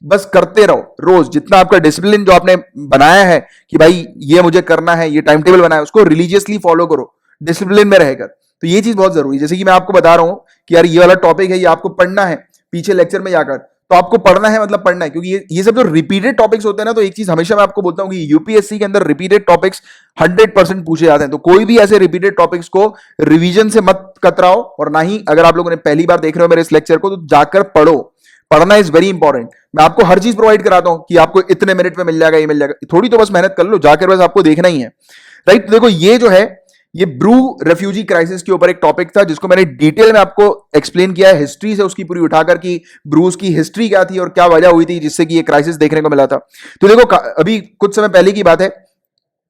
बस करते रहो रोज। जितना आपका डिसिप्लिन जो आपने बनाया है कि भाई ये मुझे करना है, ये टाइम टेबल बनाया, उसको रिलीजियसली फॉलो करो, डिसिप्लिन में रहकर। तो ये चीज बहुत जरूरी है। जैसे कि मैं आपको बता रहा हूं कि यार ये वाला टॉपिक है, ये आपको पढ़ना है पीछे लेक्चर में जाकर, तो आपको पढ़ना है मतलब पढ़ना है, क्योंकि ये सब जो रिपीटेड टॉपिक्स होते हैं ना, तो एक चीज हमेशा मैं आपको बोलता हूं कि यूपीएससी के अंदर रिपीटेड टॉपिक्स 100% पूछे जाते हैं। तो कोई भी ऐसे रिपीटेड टॉपिक्स को रिवीजन से मत कतराओ, और ना ही अगर आप लोगों ने पहली बार देख रहे हो मेरे इस लेक्चर को, तो जाकर पढ़ो। पढ़ना इज वेरी इंपॉर्टेंट। मैं आपको हर चीज प्रोवाइड कराता हूं कि आपको इतने मिनट में मिल जाएगा, ये मिल जाएगा, थोड़ी तो बस मेहनत कर लो, जाकर बस आपको देखना ही है, राइट। देखो, ये जो है ये ब्रू रेफ्यूजी क्राइसिस के ऊपर एक टॉपिक था, जिसको मैंने डिटेल में आपको एक्सप्लेन किया है, हिस्ट्री से उसकी पूरी उठाकर की ब्रूज की हिस्ट्री क्या थी और क्या वजह हुई थी जिससे कि ये क्राइसिस देखने को मिला था। तो देखो, अभी कुछ समय पहले की बात है,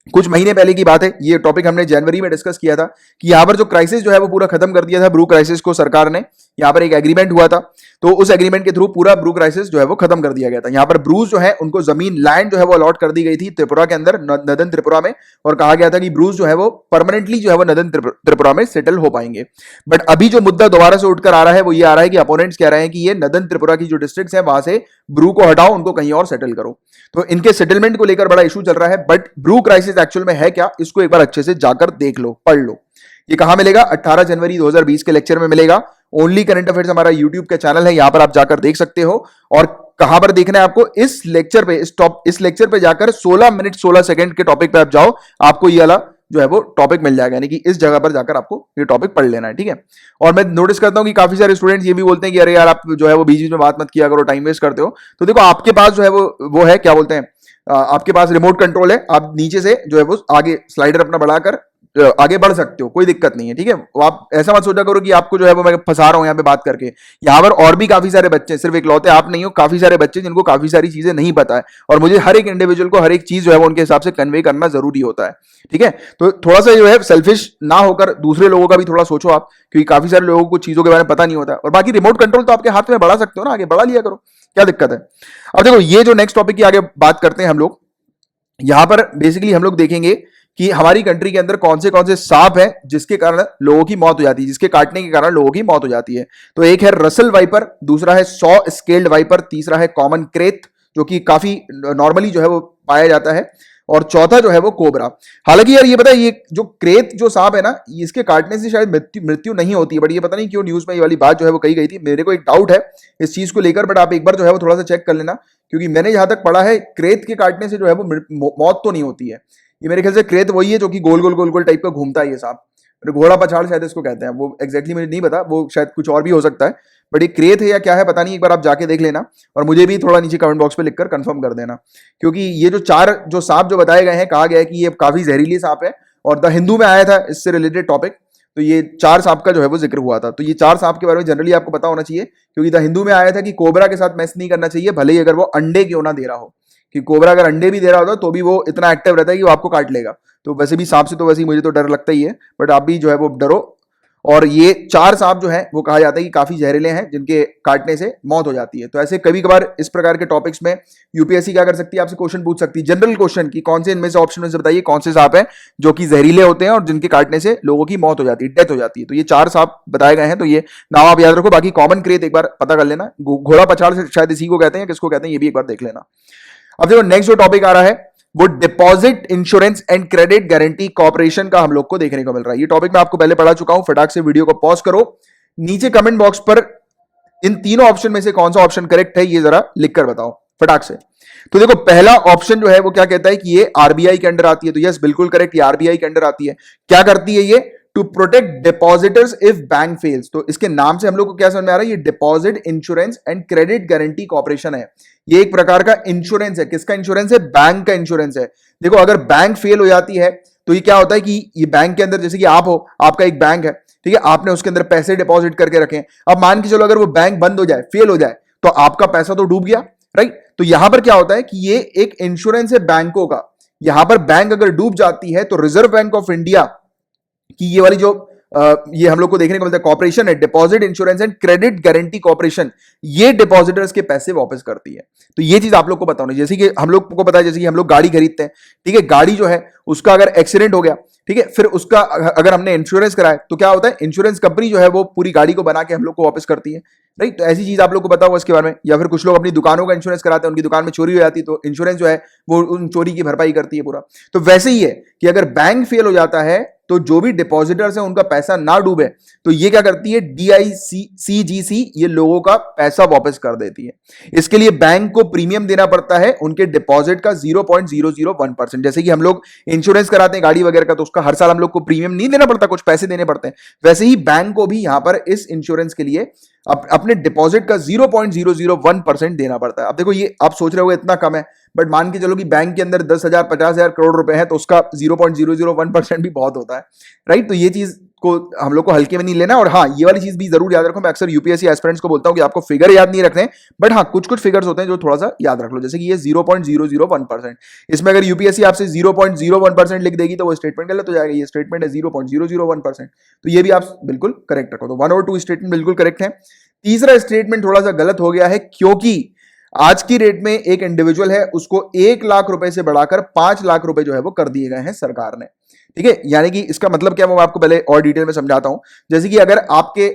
कुछ महीने पहले की बात है, ये टॉपिक हमने जनवरी में डिस्कस किया था कि यहां पर जो क्राइसिस जो है वो पूरा खत्म कर दिया था ब्रू क्राइसिस को सरकार ने। यहां पर एक एग्रीमेंट हुआ था, तो उस एग्रीमेंट के थ्रू पूरा ब्रू क्राइसिस जो है वो खत्म कर दिया गया था। यहां पर ब्रूज जो है उनको जमीन, लैंड जो है वो अलॉट कर दी गई थी त्रिपुरा के अंदर, नदन त्रिपुरा में, और कहा गया था कि ब्रूज जो है वो परमानेंटली जो है वो नदन त्रिपुरा में सेटल हो पाएंगे। बट अभी जो मुद्दा दोबारा से उठकर आ रहा है वो ये आ रहा है कि अपोनेंट्स कह रहे हैं कि ये नदन त्रिपुरा की जो डिस्ट्रिक्ट्स है वहां से ब्रू को हटाओ, उनको कहीं और सेटल करो। तो इनके सेटलमेंट को लेकर बड़ा इशू चल रहा है। बट ब्रू क्राइसिस एक्चुअल में है क्या, इसको एक बार अच्छे से जाकर देख लो, पढ़ लो। ये कहां मिलेगा? 18 जनवरी 2020 के लेक्चर में मिलेगा। ओनली करंट अफेयर्स हमारा यूट्यूब का चैनल है, यहां पर आप जाकर देख सकते हो। और कहां पर देखना है आपको? इस लेक्चर पे, इस लेक्चर पे जाकर 16 मिनट 16 सेकंड के टॉपिक पे आप जाओ, आपको ये वाला जो है वो टॉपिक मिल जाएगा। यानी कि इस जगह पर जाकर आपको ये टॉपिक पढ़ लेना है, ठीक है। और मैं नोटिस करता हूं कि काफी सारे स्टूडेंट्स ये भी बोलते हैं कि अरे यार, आप जो है वो बीच बीच में बात मत किया करो, टाइम वेस्ट करते हो। तो देखो, आपके पास जो है वो है, क्या बोलते हैं, आपके पास रिमोट कंट्रोल है, आप नीचे से जो है वो आगे स्लाइडर अपना बढ़ाकर आगे बढ़ सकते हो, कोई दिक्कत नहीं है, ठीक है। आप ऐसा मत सोचा करो कि आपको जो है वो मैं फंसा रहा हूं यहाँ पे बात करके। यहाँ पर और भी काफी सारे बच्चे, सिर्फ इकलौते आप नहीं हो, काफी सारे बच्चे जिनको काफी सारी चीजें नहीं पता है, और मुझे हर एक इंडिविजुअल को हर एक चीज जो है वो उनके हिसाब से कन्वे करना जरूरी होता है, ठीक है। तो थोड़ा सा जो है सेल्फिश ना होकर दूसरे लोगों का भी थोड़ा सोचो आप, क्योंकि काफी सारे लोगों को चीजों के बारे में पता नहीं होता है। और बाकी रिमोट कंट्रोल तो आपके हाथ में बढ़ा सकते हो ना, आगे बढ़ा लिया करो, क्या दिक्कत है। अब देखो, ये जो नेक्स्ट टॉपिक की आगे बात करते हैं हम लोग, यहां पर बेसिकली हम लोग देखेंगे कि हमारी कंट्री के अंदर कौन से सांप हैं जिसके कारण लोगों की मौत हो जाती है, जिसके काटने के कारण लोगों की मौत हो जाती है। तो एक है रसल वाइपर, दूसरा है सॉ स्केल्ड वाइपर, तीसरा है कॉमन क्रेथ, जो कि काफी नॉर्मली जो है वो पाया जाता है। और चौथा जो है वो कोबरा। हालांकि यार ये पता है, ये जो क्रेत जो सांप है ना, इसके काटने से शायद मृत्यु नहीं होती है, बट ये पता नहीं क्यों न्यूज में ये वाली बात जो है वो कही गई थी। मेरे को एक डाउट है इस चीज को लेकर, बट आप एक बार जो है वो थोड़ा सा चेक कर लेना, क्योंकि मैंने जहां तक पढ़ा है क्रेत के काटने से जो है वो मौत तो नहीं होती है। ये मेरे ख्याल से क्रेत वही है जो कि गोल गोल गोल गोल टाइप का घूमता है ये सांप, घोड़ा पछाड़ शायद इसको कहते हैं, वो एग्जैक्टली मुझे नहीं पता, वो शायद कुछ और भी हो सकता है, बट ये क्रेत है या क्या है पता नहीं, एक बार आप जाके देख लेना और मुझे भी थोड़ा नीचे कमेंट बॉक्स पे लिखकर कंफर्म कर देना। क्योंकि ये जो चार जो सांप जो बताए गए हैं, कहा गया है कि ये काफी जहरीली सांप है, और द हिंदू में आया था इससे रिलेटेड टॉपिक, तो ये चार सांप का जो है वो जिक्र हुआ था। तो ये चार सांप के बारे में जनरली आपको पता होना चाहिए, क्योंकि द हिंदू में आया था कि कोबरा के साथ मैस नहीं करना चाहिए, भले ही अगर वो अंडे क्यों ना दे रहा हो, कि कोबरा अगर अंडे भी दे रहा होता तो भी वो इतना एक्टिव रहता है कि वो आपको काट लेगा। तो वैसे भी सांप से तो वैसे ही मुझे तो डर लगता ही है, बट आप भी जो है वो डरो। और ये चार सांप जो है वो कहा जाता है कि काफी जहरीले हैं, जिनके काटने से मौत हो जाती है। तो ऐसे कभी कभार इस प्रकार के टॉपिक्स में यूपीएससी क्या कर सकती है, आपसे क्वेश्चन पूछ सकती है, जनरल क्वेश्चन, कि कौन से इनमें से ऑप्शन में से बताइए कौन से सांप हैं जो कि जहरीले होते हैं और जिनके काटने से लोगों की मौत हो जाती है, डेथ हो जाती है। तो ये चार सांप बताए गए हैं, तो ये नाम आप याद रखो। बाकी कॉमन क्रेत एक बार पता कर लेना, घोड़ा पछाड़ से शायद इसी को कहते हैं, किसको कहते हैं ये भी एक बार देख लेना। अब देखो नेक्स्ट जो टॉपिक आ रहा है वो deposit insurance and credit guarantee corporation का हम लोग को देखने को मिल रहा है। ये टॉपिक मैं आपको पहले पढ़ा चुका हूं, फटाक से वीडियो को पॉज करो, नीचे कमेंट बॉक्स पर इन तीनों ऑप्शन में से कौन सा ऑप्शन करेक्ट है ये जरा लिखकर बताओ फटाक से। तो देखो पहला ऑप्शन जो है वो क्या कहता है कि ये आरबीआई के अंडर आती है, तो यस बिल्कुल करेक्ट, ये आरबीआई के अंडर आती है। क्या करती है ये? To protect depositors if bank fails. तो इसके नाम से हम लोग को क्या समझ में आ रहा है, ये deposit insurance and credit guarantee corporation है। ये एक प्रकार का इंश्योरेंस है। किसका इंश्योरेंस है? बैंक का इंश्योरेंस है। देखो अगर बैंक फेल हो जाती है तो ये क्या होता है कि ये बैंक के अंदर, जैसे कि आप हो, आपका एक बैंक है, ठीक है, आपने उसके अंदर पैसे डिपॉजिट करके रखे, अब मान के चलो अगर वो बैंक बंद हो जाए, फेल हो जाए, तो आपका पैसा तो डूब गया, राइट। तो यहां पर क्या होता है कि ये एक इंश्योरेंस है बैंकों का। यहां पर बैंक अगर डूब जाती है तो रिजर्व बैंक ऑफ इंडिया कि ये वाली जो ये हम लोग को देखने को मिलता है कॉर्पोरेशन है, deposit insurance and credit guarantee corporation, ये डिपॉजिटर्स के पैसे वापस करती है। तो ये चीज आप लोग को पता होनी, जैसे कि हम लोग को पता है, जैसे कि हम लोग गाड़ी खरीदते हैं, ठीक है, गाड़ी जो है उसका अगर एक्सीडेंट हो गया, ठीक है, फिर उसका अगर हमने इंश्योरेंस कराया तो क्या होता है, इंश्योरेंस कंपनी जो है वो पूरी गाड़ी को बना के हम लोग को वापस करती है, राइट। तो ऐसी चीज आप लोग को पता होगा इसके बारे में। या फिर कुछ लोग अपनी दुकानों का इंश्योरेंस कराते हैं, उनकी दुकान में चोरी हो जाती है तो इंश्योरेंस जो है वो उन चोरी की भरपाई करती है पूरा। तो वैसे ही है कि अगर बैंक फेल हो जाता है तो जो भी डिपॉजिटर्स हैं उनका पैसा ना डूबे, तो ये क्या करती है, डीआईसीजीसी, ये लोगों का पैसा वापस कर देती है। इसके लिए बैंक को प्रीमियम देना पड़ता है उनके डिपॉजिट का 0.001%। जैसे कि हम लोग इंश्योरेंस कराते हैं गाड़ी वगैरह का, तो उसका हर साल हम लोग को प्रीमियम नहीं देना पड़ता, कुछ पैसे देने पड़ते हैं, वैसे ही बैंक को भी यहां पर इस इंश्योरेंस के लिए अपने डिपॉजिट का 0.001% देना पड़ता है। अब देखो ये आप सोच रहे हो इतना कम है, बट मान के चलो कि बैंक के अंदर 10,000 50,000 करोड़ रुपए है, तो उसका 0.001% भी बहुत होता है, राइट। तो ये चीज को हम लोग को हल्के में नहीं लेना। और हाँ, ये वाली चीज भी जरूर याद रखो, मैं अक्सर यूपीएससी एस्पिरेंट्स को बोलता हूं कि आपको फिगर याद नहीं रखने, बट हाँ कुछ कुछ फिगर्स होते हैं जो थोड़ा सा याद रख लो, जैसे कि ये 0.001%, इसमें अगर यूपीएससी आपसे 0.01% लिख देगी तो वो स्टेटमेंट गलत हो जाएगा। ये स्टेटमेंट है 0.001%, तो ये भी आप बिल्कुल करेक्ट रखो। तो 1 और 2 स्टेटमेंट बिल्कुल करेक्ट है। तीसरा स्टेटमेंट थोड़ा सा गलत हो गया है, क्योंकि आज की रेट में एक इंडिविजुअल है, उसको 1 लाख रुपए से बढ़ाकर 5 लाख रुपए जो है वो कर दिए गए हैं सरकार ने, ठीक है। यानी कि इसका मतलब क्या, मैं आपको पहले और डिटेल में समझाता हूं। जैसे कि अगर आपके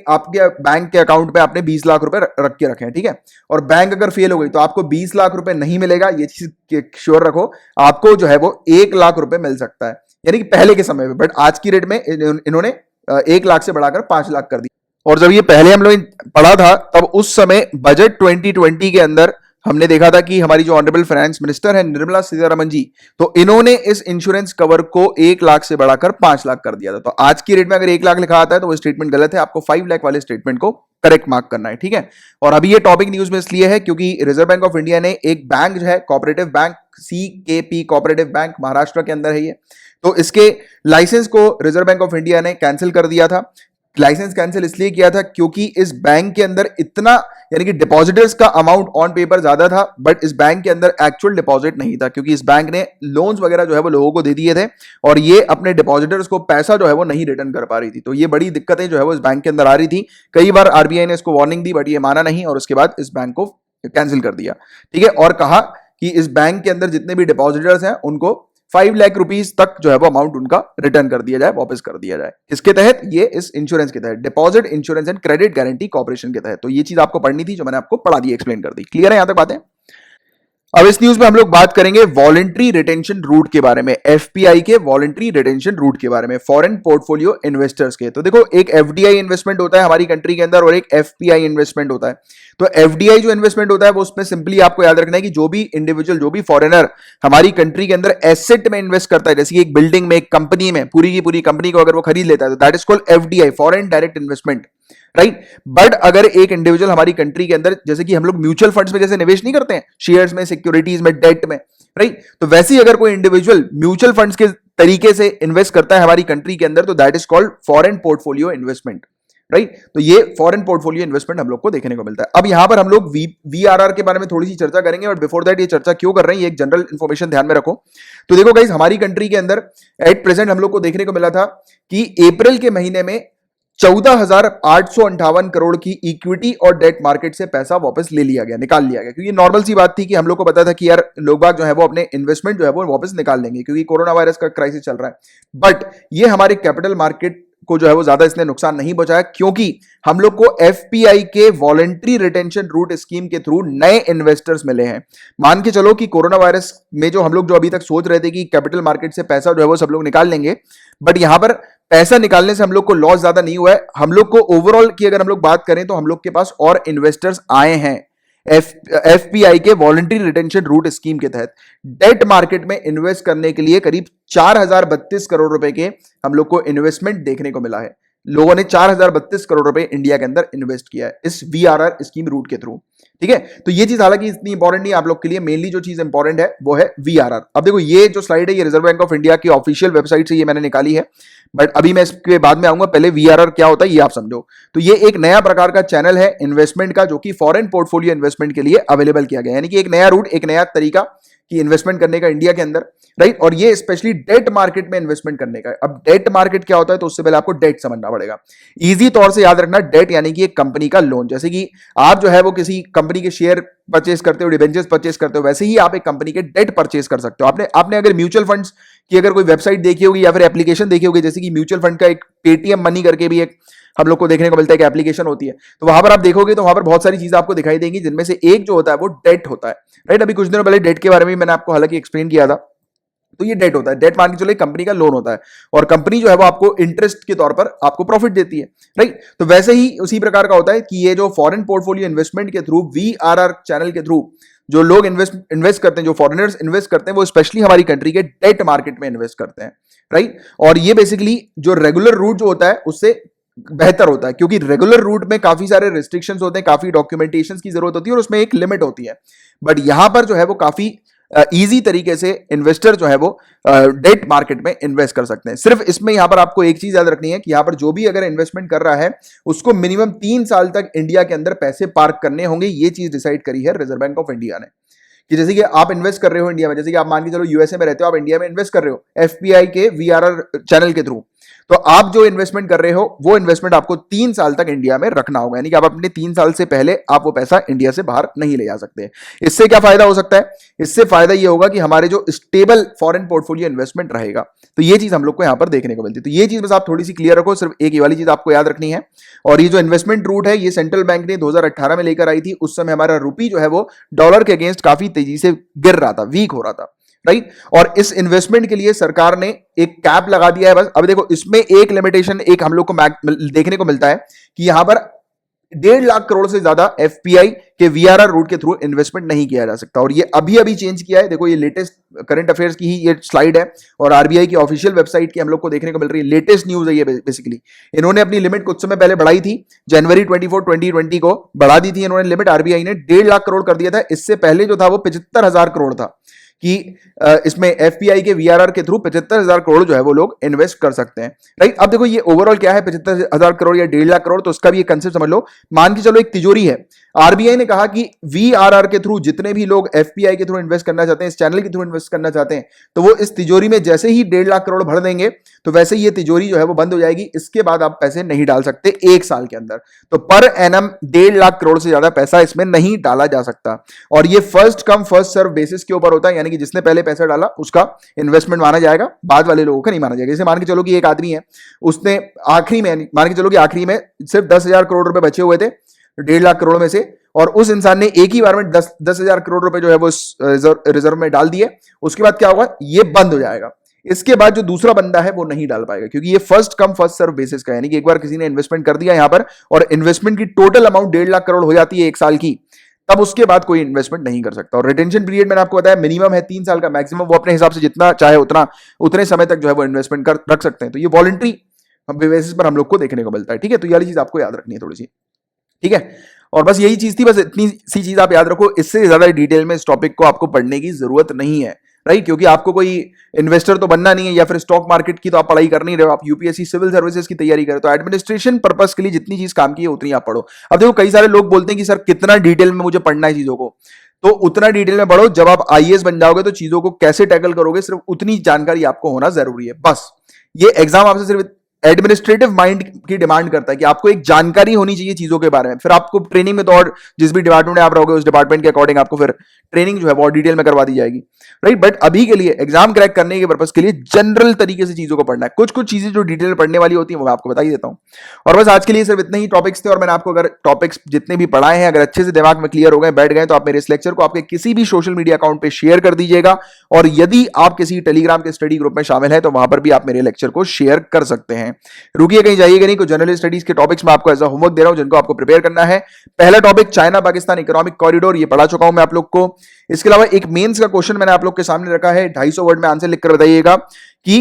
बैंक के अकाउंट पे आपने 20 लाख रुपए रख के रखे हैं, ठीक है, और बैंक अगर फेल हो गई तो आपको 20 लाख रुपए नहीं मिलेगा, ये चीज श्योर रखो। आपको जो है वो 1 लाख रुपए मिल सकता है, यानी कि पहले के समय में, बट आज की रेट में इन्होंने 1 लाख से बढ़ाकर 5 लाख कर दी। और जब ये पहले हम लोग पढ़ा था तब उस समय बजट 2020 के अंदर हमने देखा था कि हमारी जो ऑनरेबल फाइनेंस मिनिस्टर है निर्मला सीतारमण जी, तो इन्होंने इस इंश्योरेंस कवर को 1 लाख से बढ़ाकर 5 लाख कर दिया था। तो आज की रेट में अगर 1 लाख लिखा आता है तो वो स्टेटमेंट गलत है, आपको 5 लाख वाले स्टेटमेंट को करेक्ट मार्क करना है, ठीक है। और अभी ये टॉपिक न्यूज में इसलिए है क्योंकि रिजर्व बैंक ऑफ इंडिया ने एक बैंक जो है cooperative bank, CKP cooperative bank, Maharashtra के अंदर है ये, तो इसके लाइसेंस को रिजर्व बैंक ऑफ इंडिया ने कैंसिल कर दिया था। लाइसेंस कैंसिल इसलिए किया था क्योंकि इस बैंक के अंदर इतना, यानी कि डिपॉजिटर्स का अमाउंट ऑन पेपर ज्यादा था, बट इस बैंक के अंदर एक्चुअल डिपॉजिट नहीं था, क्योंकि इस बैंक ने लोन्स वगैरह जो है वो लोगों को दे दिए थे और ये अपने डिपॉजिटर्स को पैसा जो है वो नहीं रिटर्न कर पा रही थी। तो ये बड़ी दिक्कतें जो है वो इस बैंक के अंदर आ रही थी। कई बार आरबीआई ने इसको वार्निंग दी, बट ये माना नहीं और उसके बाद इस बैंक को कैंसिल कर दिया, ठीक है। और कहा कि इस बैंक के अंदर जितने भी डिपॉजिटर्स हैं उनको 5 लाख रुपीस तक जो है वो अमाउंट उनका रिटर्न कर दिया जाए, वापस कर दिया जाए। इसके तहत, ये इस इंश्योरेंस के तहत, deposit insurance and credit guarantee corporation के तहत। तो ये चीज आपको पढ़नी थी जो मैंने आपको पढ़ा दी, एक्सप्लेन कर दी। क्लियर है यहां तक बातें? अब इस न्यूज में हम लोग बात करेंगे वॉलंटरी रिटेंशन रूट के बारे में, एफपीआई के वॉलंटरी रिटेंशन रूट के बारे में, फॉरेन पोर्टफोलियो इन्वेस्टर्स के। तो देखो, एक एफडीआई इन्वेस्टमेंट होता है हमारी कंट्री के अंदर और एक एफपीआई इन्वेस्टमेंट होता है। तो एफडीआई जो इन्वेस्टमेंट होता है वो उसमें सिंपली आपको याद रखना है कि जो भी इंडिविजुअल, जो भी फॉरेनर हमारी कंट्री के अंदर एसेट में इन्वेस्ट करता है, जैसे कि एक बिल्डिंग में, एक कंपनी में, पूरी की पूरी कंपनी को अगर वो खरीद लेता है, तो that is called FDI, foreign direct investment, right. But अगर एक इंडिविजुअल हमारी कंट्री के अंदर, जैसे कि हम लोग म्यूचुअल फंड्स में जैसे निवेश नहीं करते हैं, शेयर्स में, सिक्योरिटीज में, डेट में, राइट, तो वैसे ही अगर कोई इंडिविजुअल म्यूचुअल फंड्स के तरीके से इन्वेस्ट करता है हमारी कंट्री के अंदर, तो that is called foreign portfolio investment, right. तो ये फॉरेन पोर्टफोलियो इन्वेस्टमेंट हम लोग को देखने को मिलता है। अब यहां पर हम लोग वीआरआर के बारे में थोड़ी सी चर्चा करेंगे, और बिफोर दैट ये चर्चा क्यों कर रहे हैं, ये एक जनरल इंफॉर्मेशन ध्यान में रखो। तो देखो गाइस, हमारी कंट्री के अंदर एट प्रेजेंट हम लोग को देखने को मिला था कि अप्रैल के महीने में 14,858 करोड़ की इक्विटी और डेट मार्केट से पैसा वापस ले लिया गया, निकाल लिया गया, क्योंकि नॉर्मल सी बात थी कि हम लोग को पता था कि यार लोग बाग जो है वो अपने इन्वेस्टमेंट जो है वो वापस निकाल लेंगे, क्योंकि कोरोना वायरस का क्राइसिस चल रहा है। बट ये हमारे कैपिटल मार्केट को जो है वो ज्यादा इसने नुकसान नहीं पहुंचाया, क्योंकि हम लोग को एफपीआई के वॉलंटरी रिटेंशन रूट स्कीम के थ्रू नए इन्वेस्टर्स मिले हैं। मान के चलो कि कोरोना वायरस में जो हम लोग जो अभी तक सोच रहे थे कि कैपिटल मार्केट से पैसा जो है वो सब लोग निकाल लेंगे, बट यहां पर पैसा निकालने से हम लोग को लॉस ज्यादा नहीं हुआ है। हम लोग को ओवरऑल की अगर हम लोग बात करें तो हम लोग के पास और इन्वेस्टर्स आए हैं एफपीआई के वॉलंटरी रिटेंशन रूट स्कीम के तहत। डेट मार्केट में इन्वेस्ट करने के लिए करीब 4,032 करोड़ रुपए के हम लोग को इन्वेस्टमेंट देखने को मिला है। लोगों ने 4,032 करोड़ रुपए इंडिया के अंदर इन्वेस्ट किया है इस वीआरआर स्कीम रूट के थ्रू, ठीक है। तो ये चीज हालांकि इतनी इंपॉर्टेंट नहीं आप लोग के लिए, मेनली जो चीज इंपॉर्टेंट है वो है वीआरआर। अब देखो, ये जो स्लाइड है ये रिजर्व बैंक ऑफ इंडिया की ऑफिशियल वेबसाइट से ये मैंने निकाली है, बट अभी मैं इसके बाद में आऊंगा, पहले वीआरआर क्या होता है ये आप समझो। तो ये एक नया प्रकार का चैनल है इन्वेस्टमेंट का, जो कि फॉरेन पोर्टफोलियो इन्वेस्टमेंट के लिए अवेलेबल किया गया है, यानी कि एक नया रूट, एक नया तरीका कि इन्वेस्टमेंट करने का इंडिया के अंदर, राइट। और ये स्पेशली डेट मार्केट में इन्वेस्टमेंट करने का है। अब डेट मार्केट क्या होता है, तो उससे पहले आपको डेट समझना पड़ेगा। इजी तौर से याद रखना, डेट यानी कि एक कंपनी का लोन। जैसे कि आप जो है वो किसी कंपनी के शेयर परचेस करते हो, डिबेंचर्स परचेस करते हो, वैसे ही आप एक कंपनी के डेट परचेस कर सकते हो। आपने अगर म्यूचुअल फंड्स की अगर कोई वेबसाइट देखी होगी या फिर एप्लीकेशन देखी होगी, जैसे कि म्यूचुअल फंड का एक पेटीएम मनी करके भी एक हम लोग को देखने को मिलता है कि एप्लीकेशन होती है, तो वहां पर आप देखोगे तो वहां पर बहुत सारी चीजें आपको दिखाई देंगी, जिनमें से एक जो होता है वो डेट होता है, राइट। अभी कुछ दिनों पहले डेट के बारे में मैंने आपको हालांकि एक्सप्लेन किया था। तो ये डेट होता है, डेट मान के चलो एक कंपनी का लोन होता है, और कंपनी जो है वो आपको इंटरेस्ट के तौर पर आपको प्रॉफिट देती है, राइट। तो वैसे ही उसी प्रकार का होता है कि ये जो फॉरेन पोर्टफोलियो इन्वेस्टमेंट के थ्रू, वीआरआर चैनल के थ्रू जो लोग इन्वेस्ट करते हैं, जो फॉरेनर्स इन्वेस्ट करते हैं, वो स्पेशली हमारी कंट्री के डेट मार्केट में इन्वेस्ट करते हैं, राइट। और ये बेसिकली जो रेगुलर रूट जो होता है उससे बेहतर होता है, क्योंकि रेगुलर रूट में काफी सारे रिस्ट्रिक्शंस होते हैं, काफी डॉक्यूमेंटेशन की जरूरत होती है और उसमें एक लिमिट होती है। बट यहां पर जो है वो काफी इजी तरीके से इन्वेस्टर जो है वो डेट मार्केट में इन्वेस्ट कर सकते हैं। सिर्फ इसमें यहां पर आपको एक चीज याद रखनी है कि यहां पर जो भी अगर इन्वेस्टमेंट कर रहा है उसको मिनिमम 3 साल तक इंडिया के अंदर पैसे पार्क करने होंगे। ये चीज डिसाइड करी है रिजर्व बैंक ऑफ इंडिया ने, कि जैसे कि आप इन्वेस्ट कर रहे हो इंडिया में, जैसे कि आप मान के चलो यूएसए में रहते हो, आप इंडिया में इन्वेस्ट कर रहे हो एफपीआई के वीआरआर चैनल के थ्रू, तो आप जो इन्वेस्टमेंट कर रहे हो वो इन्वेस्टमेंट आपको 3 साल तक इंडिया में रखना होगा, यानी कि आप अपने 3 साल से पहले आप वो पैसा इंडिया से बाहर नहीं ले जा सकते। इससे क्या फायदा हो सकता है, इससे फायदा ये होगा कि हमारे जो स्टेबल फॉरेन पोर्टफोलियो इन्वेस्टमेंट रहेगा। तो ये चीज हम लोग को यहां पर देखने को मिलती है। तो ये चीज बस आप थोड़ी सी क्लियर रखो, सिर्फ एक ये वाली चीज आपको याद रखनी है। और ये जो इन्वेस्टमेंट रूट है ये सेंट्रल बैंक ने 2018 में लेकर आई थी। उस समय हमारा रुपी जो है वो डॉलर के अगेंस्ट काफी तेजी से गिर रहा था, वीक हो रहा था, राइट। और इस इन्वेस्टमेंट के लिए सरकार ने एक कैप लगा दिया है बस। अब देखो, इसमें एक लिमिटेशन एक हम लोग को देखने को मिलता है कि यहां पर 1.5 लाख करोड़ से ज्यादा एफपीआई के वीआरआर रूट के थ्रू इन्वेस्टमेंट नहीं किया जा सकता। और ये अभी अभी चेंज किया है। देखो, ये लेटेस्ट करंट अफेयर्स की ही ये स्लाइड है और आरबीआई की ऑफिशियल वेबसाइट की हम लोग को देखने को मिल रही है। लेटेस्ट न्यूज है ये बेसिकली। इन्होंने अपनी लिमिट कुछ समय पहले बढ़ाई थी, जनवरी 24, 2020 को बढ़ा दी थी इन्होंने लिमिट। आरबीआई ने 1.5 लाख करोड़ कर दिया था। इससे पहले जो था वो 75,000 करोड़ था कि इसमें एफपीआई के वीआरआर के थ्रू 75,000 करोड़ जो है वो लोग इन्वेस्ट कर सकते हैं, राइट। अब देखो, ये ओवरऑल क्या है, 75,000 करोड़ या 1.5 लाख करोड़, तो उसका भी एक कंसेप्ट समझ लो। मान के चलो एक तिजोरी है। आरबीआई ने कहा कि वीआरआर के थ्रू जितने भी लोग एफपीआई के थ्रू इन्वेस्ट करना चाहते हैं, इस चैनल के थ्रू इन्वेस्ट करना चाहते हैं, तो वो इस तिजोरी में जैसे ही 1.5 लाख करोड़ भर देंगे तो वैसे ही ये तिजोरी जो है वो बंद हो जाएगी। इसके बाद आप पैसे नहीं डाल सकते 1 साल के अंदर। तो पर एनम 1.5 लाख करोड़ से ज्यादा पैसा इसमें नहीं डाला जा सकता। और ये first come first serve basis के ऊपर होता है, यानी कि जिसने पहले पैसा डाला उसका इन्वेस्टमेंट माना जाएगा, बाद वाले लोगों का नहीं माना जाएगा। जैसे मान के चलो कि एक आदमी है, उसने आखिरी में, मान के चलो कि आखिरी में सिर्फ 10,000 करोड़ रुपए बचे हुए थे, 1.5 लाख करोड़ में से, और उस इंसान ने एक ही बार में 10,000 करोड़ रुपए जो है वो रिजर्व में डाल दिए, उसके बाद क्या होगा, ये बंद हो जाएगा। इसके बाद जो दूसरा बंदा है वो नहीं डाल पाएगा, क्योंकि ये first come first serve basis का है, यानी कि एक बार किसी ने इन्वेस्टमेंट कर दिया यहां पर और इन्वेस्टमेंट की टोटल अमाउंट 1.5 लाख करोड़ हो जाती है एक साल की, तब उसके बाद कोई इन्वेस्टमेंट नहीं कर सकता। और रिटेंशन पीरियड मैंने आपको बताया मिनिमम है 3 साल का, मैक्सिमम वो अपने हिसाब से जितना चाहे उतना उतने समय तक जो है वो इन्वेस्टमेंट कर रख सकते हैं। तो ये वॉलंटरी बेसिस पर हम लोग को देखने को मिलता है, ठीक है। तो ये वाली चीज आपको याद रखनी है थोड़ी सी, ठीक है। और बस यही चीज थी, बस इतनी सी चीज आप याद रखो, इससे ज्यादा डिटेल में इस टॉपिक को आपको पढ़ने की जरूरत नहीं है, राइट। क्योंकि आपको कोई इन्वेस्टर तो बनना नहीं है, या फिर स्टॉक मार्केट की तो आप पढ़ाई कर नहीं रहे हो, आप यूपीएससी सिविल सर्विसेज की तैयारी करें, तो एडमिनिस्ट्रेशन पर्पस के लिए जितनी चीज काम की है उतनी आप पढ़ो। अब देखो कई सारे लोग बोलते हैं कि सर कितना डिटेल में मुझे पढ़ना है चीजों को, तो उतना डिटेल में पढ़ो, जब आप आईएएस बन जाओगे तो चीजों को कैसे टैकल करोगे सिर्फ उतनी जानकारी आपको होना जरूरी है, बस। ये एग्जाम आपसे सिर्फ एडमिनिस्ट्रेटिव माइंड की डिमांड करता है कि आपको एक जानकारी होनी चाहिए चीजों के बारे में, फिर आपको ट्रेनिंग में तो और जिस भी डिपार्टमेंट में आप रहोगे उस डिपार्टमेंट के अकॉर्डिंग आपको फिर ट्रेनिंग जो है वो डिटेल में करवा दी जाएगी, राइट। बट अभी के लिए एग्जाम क्रैक करने के पर्पस के लिए जनरल तरीके से चीजों को पढ़ना है। कुछ कुछ चीजें जो डिटेल में पढ़ने वाली होती है वो मैं आपको बता ही देता हूं। और बस आज के लिए सिर्फ इतने ही टॉपिक्स थे, और मैंने आपको अगर टॉपिक्स जितने भी पढ़ाए हैं अगर अच्छे से दिमाग में क्लियर हो गए, बैठ गए, तो आप मेरे इस लेक्चर को आपके किसी भी सोशल मीडिया अकाउंट पे शेयर कर दीजिएगा। और यदि आप किसी टेलीग्राम के स्टडी ग्रुप में शामिल है तो वहां पर भी आप मेरे लेक्चर को शेयर कर सकते हैं। रुकिए कहीं जाइएगा नहीं, कुछ जनरल स्टडीज के टॉपिक्स मैं आपको एज अ होमवर्क दे रहा हूं जिनको आपको प्रिपेयर करना है। पहला topic China Pakistan economic corridor, ये पढ़ा चुका हूं मैं आप लोग को। इसके अलावा एक मेंस का क्वेश्चन मैंने आप लोग के सामने रखा है, 250 वर्ड में आंसर लिखकर बताइएगा कि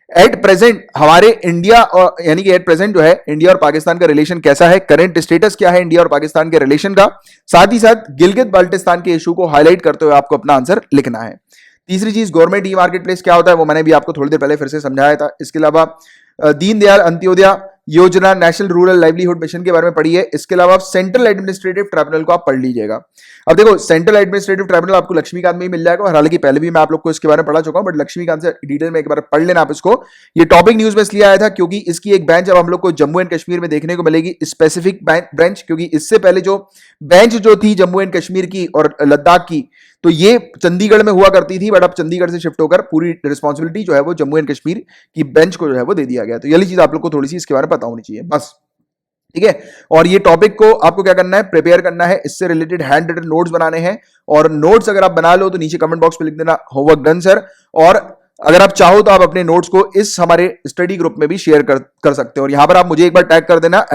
एट प्रेजेंट हमारे इंडिया और यानी कि एट प्रेजेंट जो है इंडिया और पाकिस्तान का रिलेशन कैसा है, करंट स्टेटस क्या है इंडिया और पाकिस्तान के रिलेशन का, साथ ही साथ गिलगित बाल्टिस्तान के इशू को हाईलाइट करते हुए आपको अपना आंसर लिखना है। तीसरी चीज गवर्नमेंट ई मार्केट प्लेस क्या होता है वो मैंने भी आपको थोड़ी देर पहले फिर से समझाया था। इसके अलावा दीनदयाल अंत्योदय योजना नेशनल रूरल लाइवलीहुड मिशन के बारे में पढ़िए। इसके अलावा सेंट्रल एडमिनिस्ट्रेटिव ट्राइब्यूनल को आप पढ़ लीजिएगा। अब देखो सेंट्रल एडमिनिस्ट्रेटिव ट्राइब्यूनल आपको लक्ष्मीकांत में ही मिल जाएगा, और हालांकि पहले भी मैं आप लोग को इसके बारे में पढ़ा चुका हूं, बट लक्ष्मीकांत से डिटेल में एक बार पढ़ लेना आप इसको। ये टॉपिक न्यूज में इसलिए आया था क्योंकि इसकी एक बेंच अब हम लोग को जम्मू एंड कश्मीर में देखने को मिलेगी, स्पेसिफिक ब्रांच, क्योंकि इससे पहले जो बेंच जो थी जम्मू एंड कश्मीर की और लद्दाख की, तो ये चंडीगढ़ में हुआ करती थी, बट अब चंडीगढ़ से शिफ्ट होकर पूरी रिस्पांसिबिलिटी जो है वो जम्मू एंड कश्मीर की बेंच को जो है वो दे दिया गया। तो ये चीज आप लोग को थोड़ी सी इसके बारे में पता होनी चाहिए, बस, ठीक है। और ये टॉपिक को आपको क्या करना है, प्रिपेयर करना है, इससे रिलेटेड हैंड रिटन नोट्स बनाने हैं। और नोट्स अगर आप बना लो तो नीचे कमेंट बॉक्स पे लिख देना होमवर्क डन सर। और अगर आप चाहो तो आप अपने नोट्स को इस हमारे स्टडी ग्रुप में भी शेयर कर सकते हो। और यहां पर आप मुझे एक बार टैग कर देना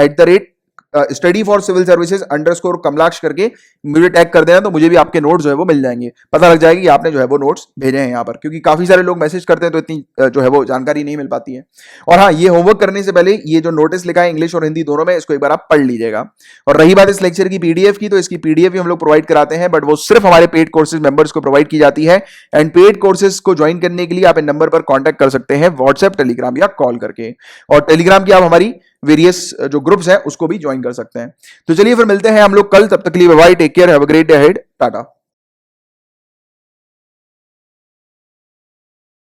@study for civil services _ Kamalaksha करके मुझे टैग कर देना, तो मुझे भी आपके नोट्स जो है वो मिल जाएंगे, पता लग जाएगी कि आपने जो है वो नोट्स भेजे हैं यहाँ पर, क्योंकि काफी सारे लोग मैसेज करते हैं तो इतनी जो है वो जानकारी नहीं मिल पाती है। और हाँ, ये होमवर्क करने से पहले ये जो नोटिस लिखा है इंग्लिश और हिंदी दोनों में, इसको एक बार आप पढ़ लीजिएगा। और रही बात इस लेक्चर की पीडीएफ की, तो इसकी पीडीएफ भी हम लोग प्रोवाइड कराते हैं, बट वो सिर्फ हमारे पेड कोर्सेज मेंबर्स को प्रोवाइड की जाती है। एंड पेड कोर्सेज को ज्वाइन करने के लिए आप इन नंबर पर कॉन्टैक्ट कर सकते हैं व्हाट्सएप, टेलीग्राम या कॉल करके। और टेलीग्राम की आप हमारी वेरियस जो ग्रुप्स हैं उसको भी ज्वाइन कर सकते हैं। तो चलिए फिर मिलते हैं हम लोग कल, तब तक के लिए bye bye, take care, have a great day ahead, Tata.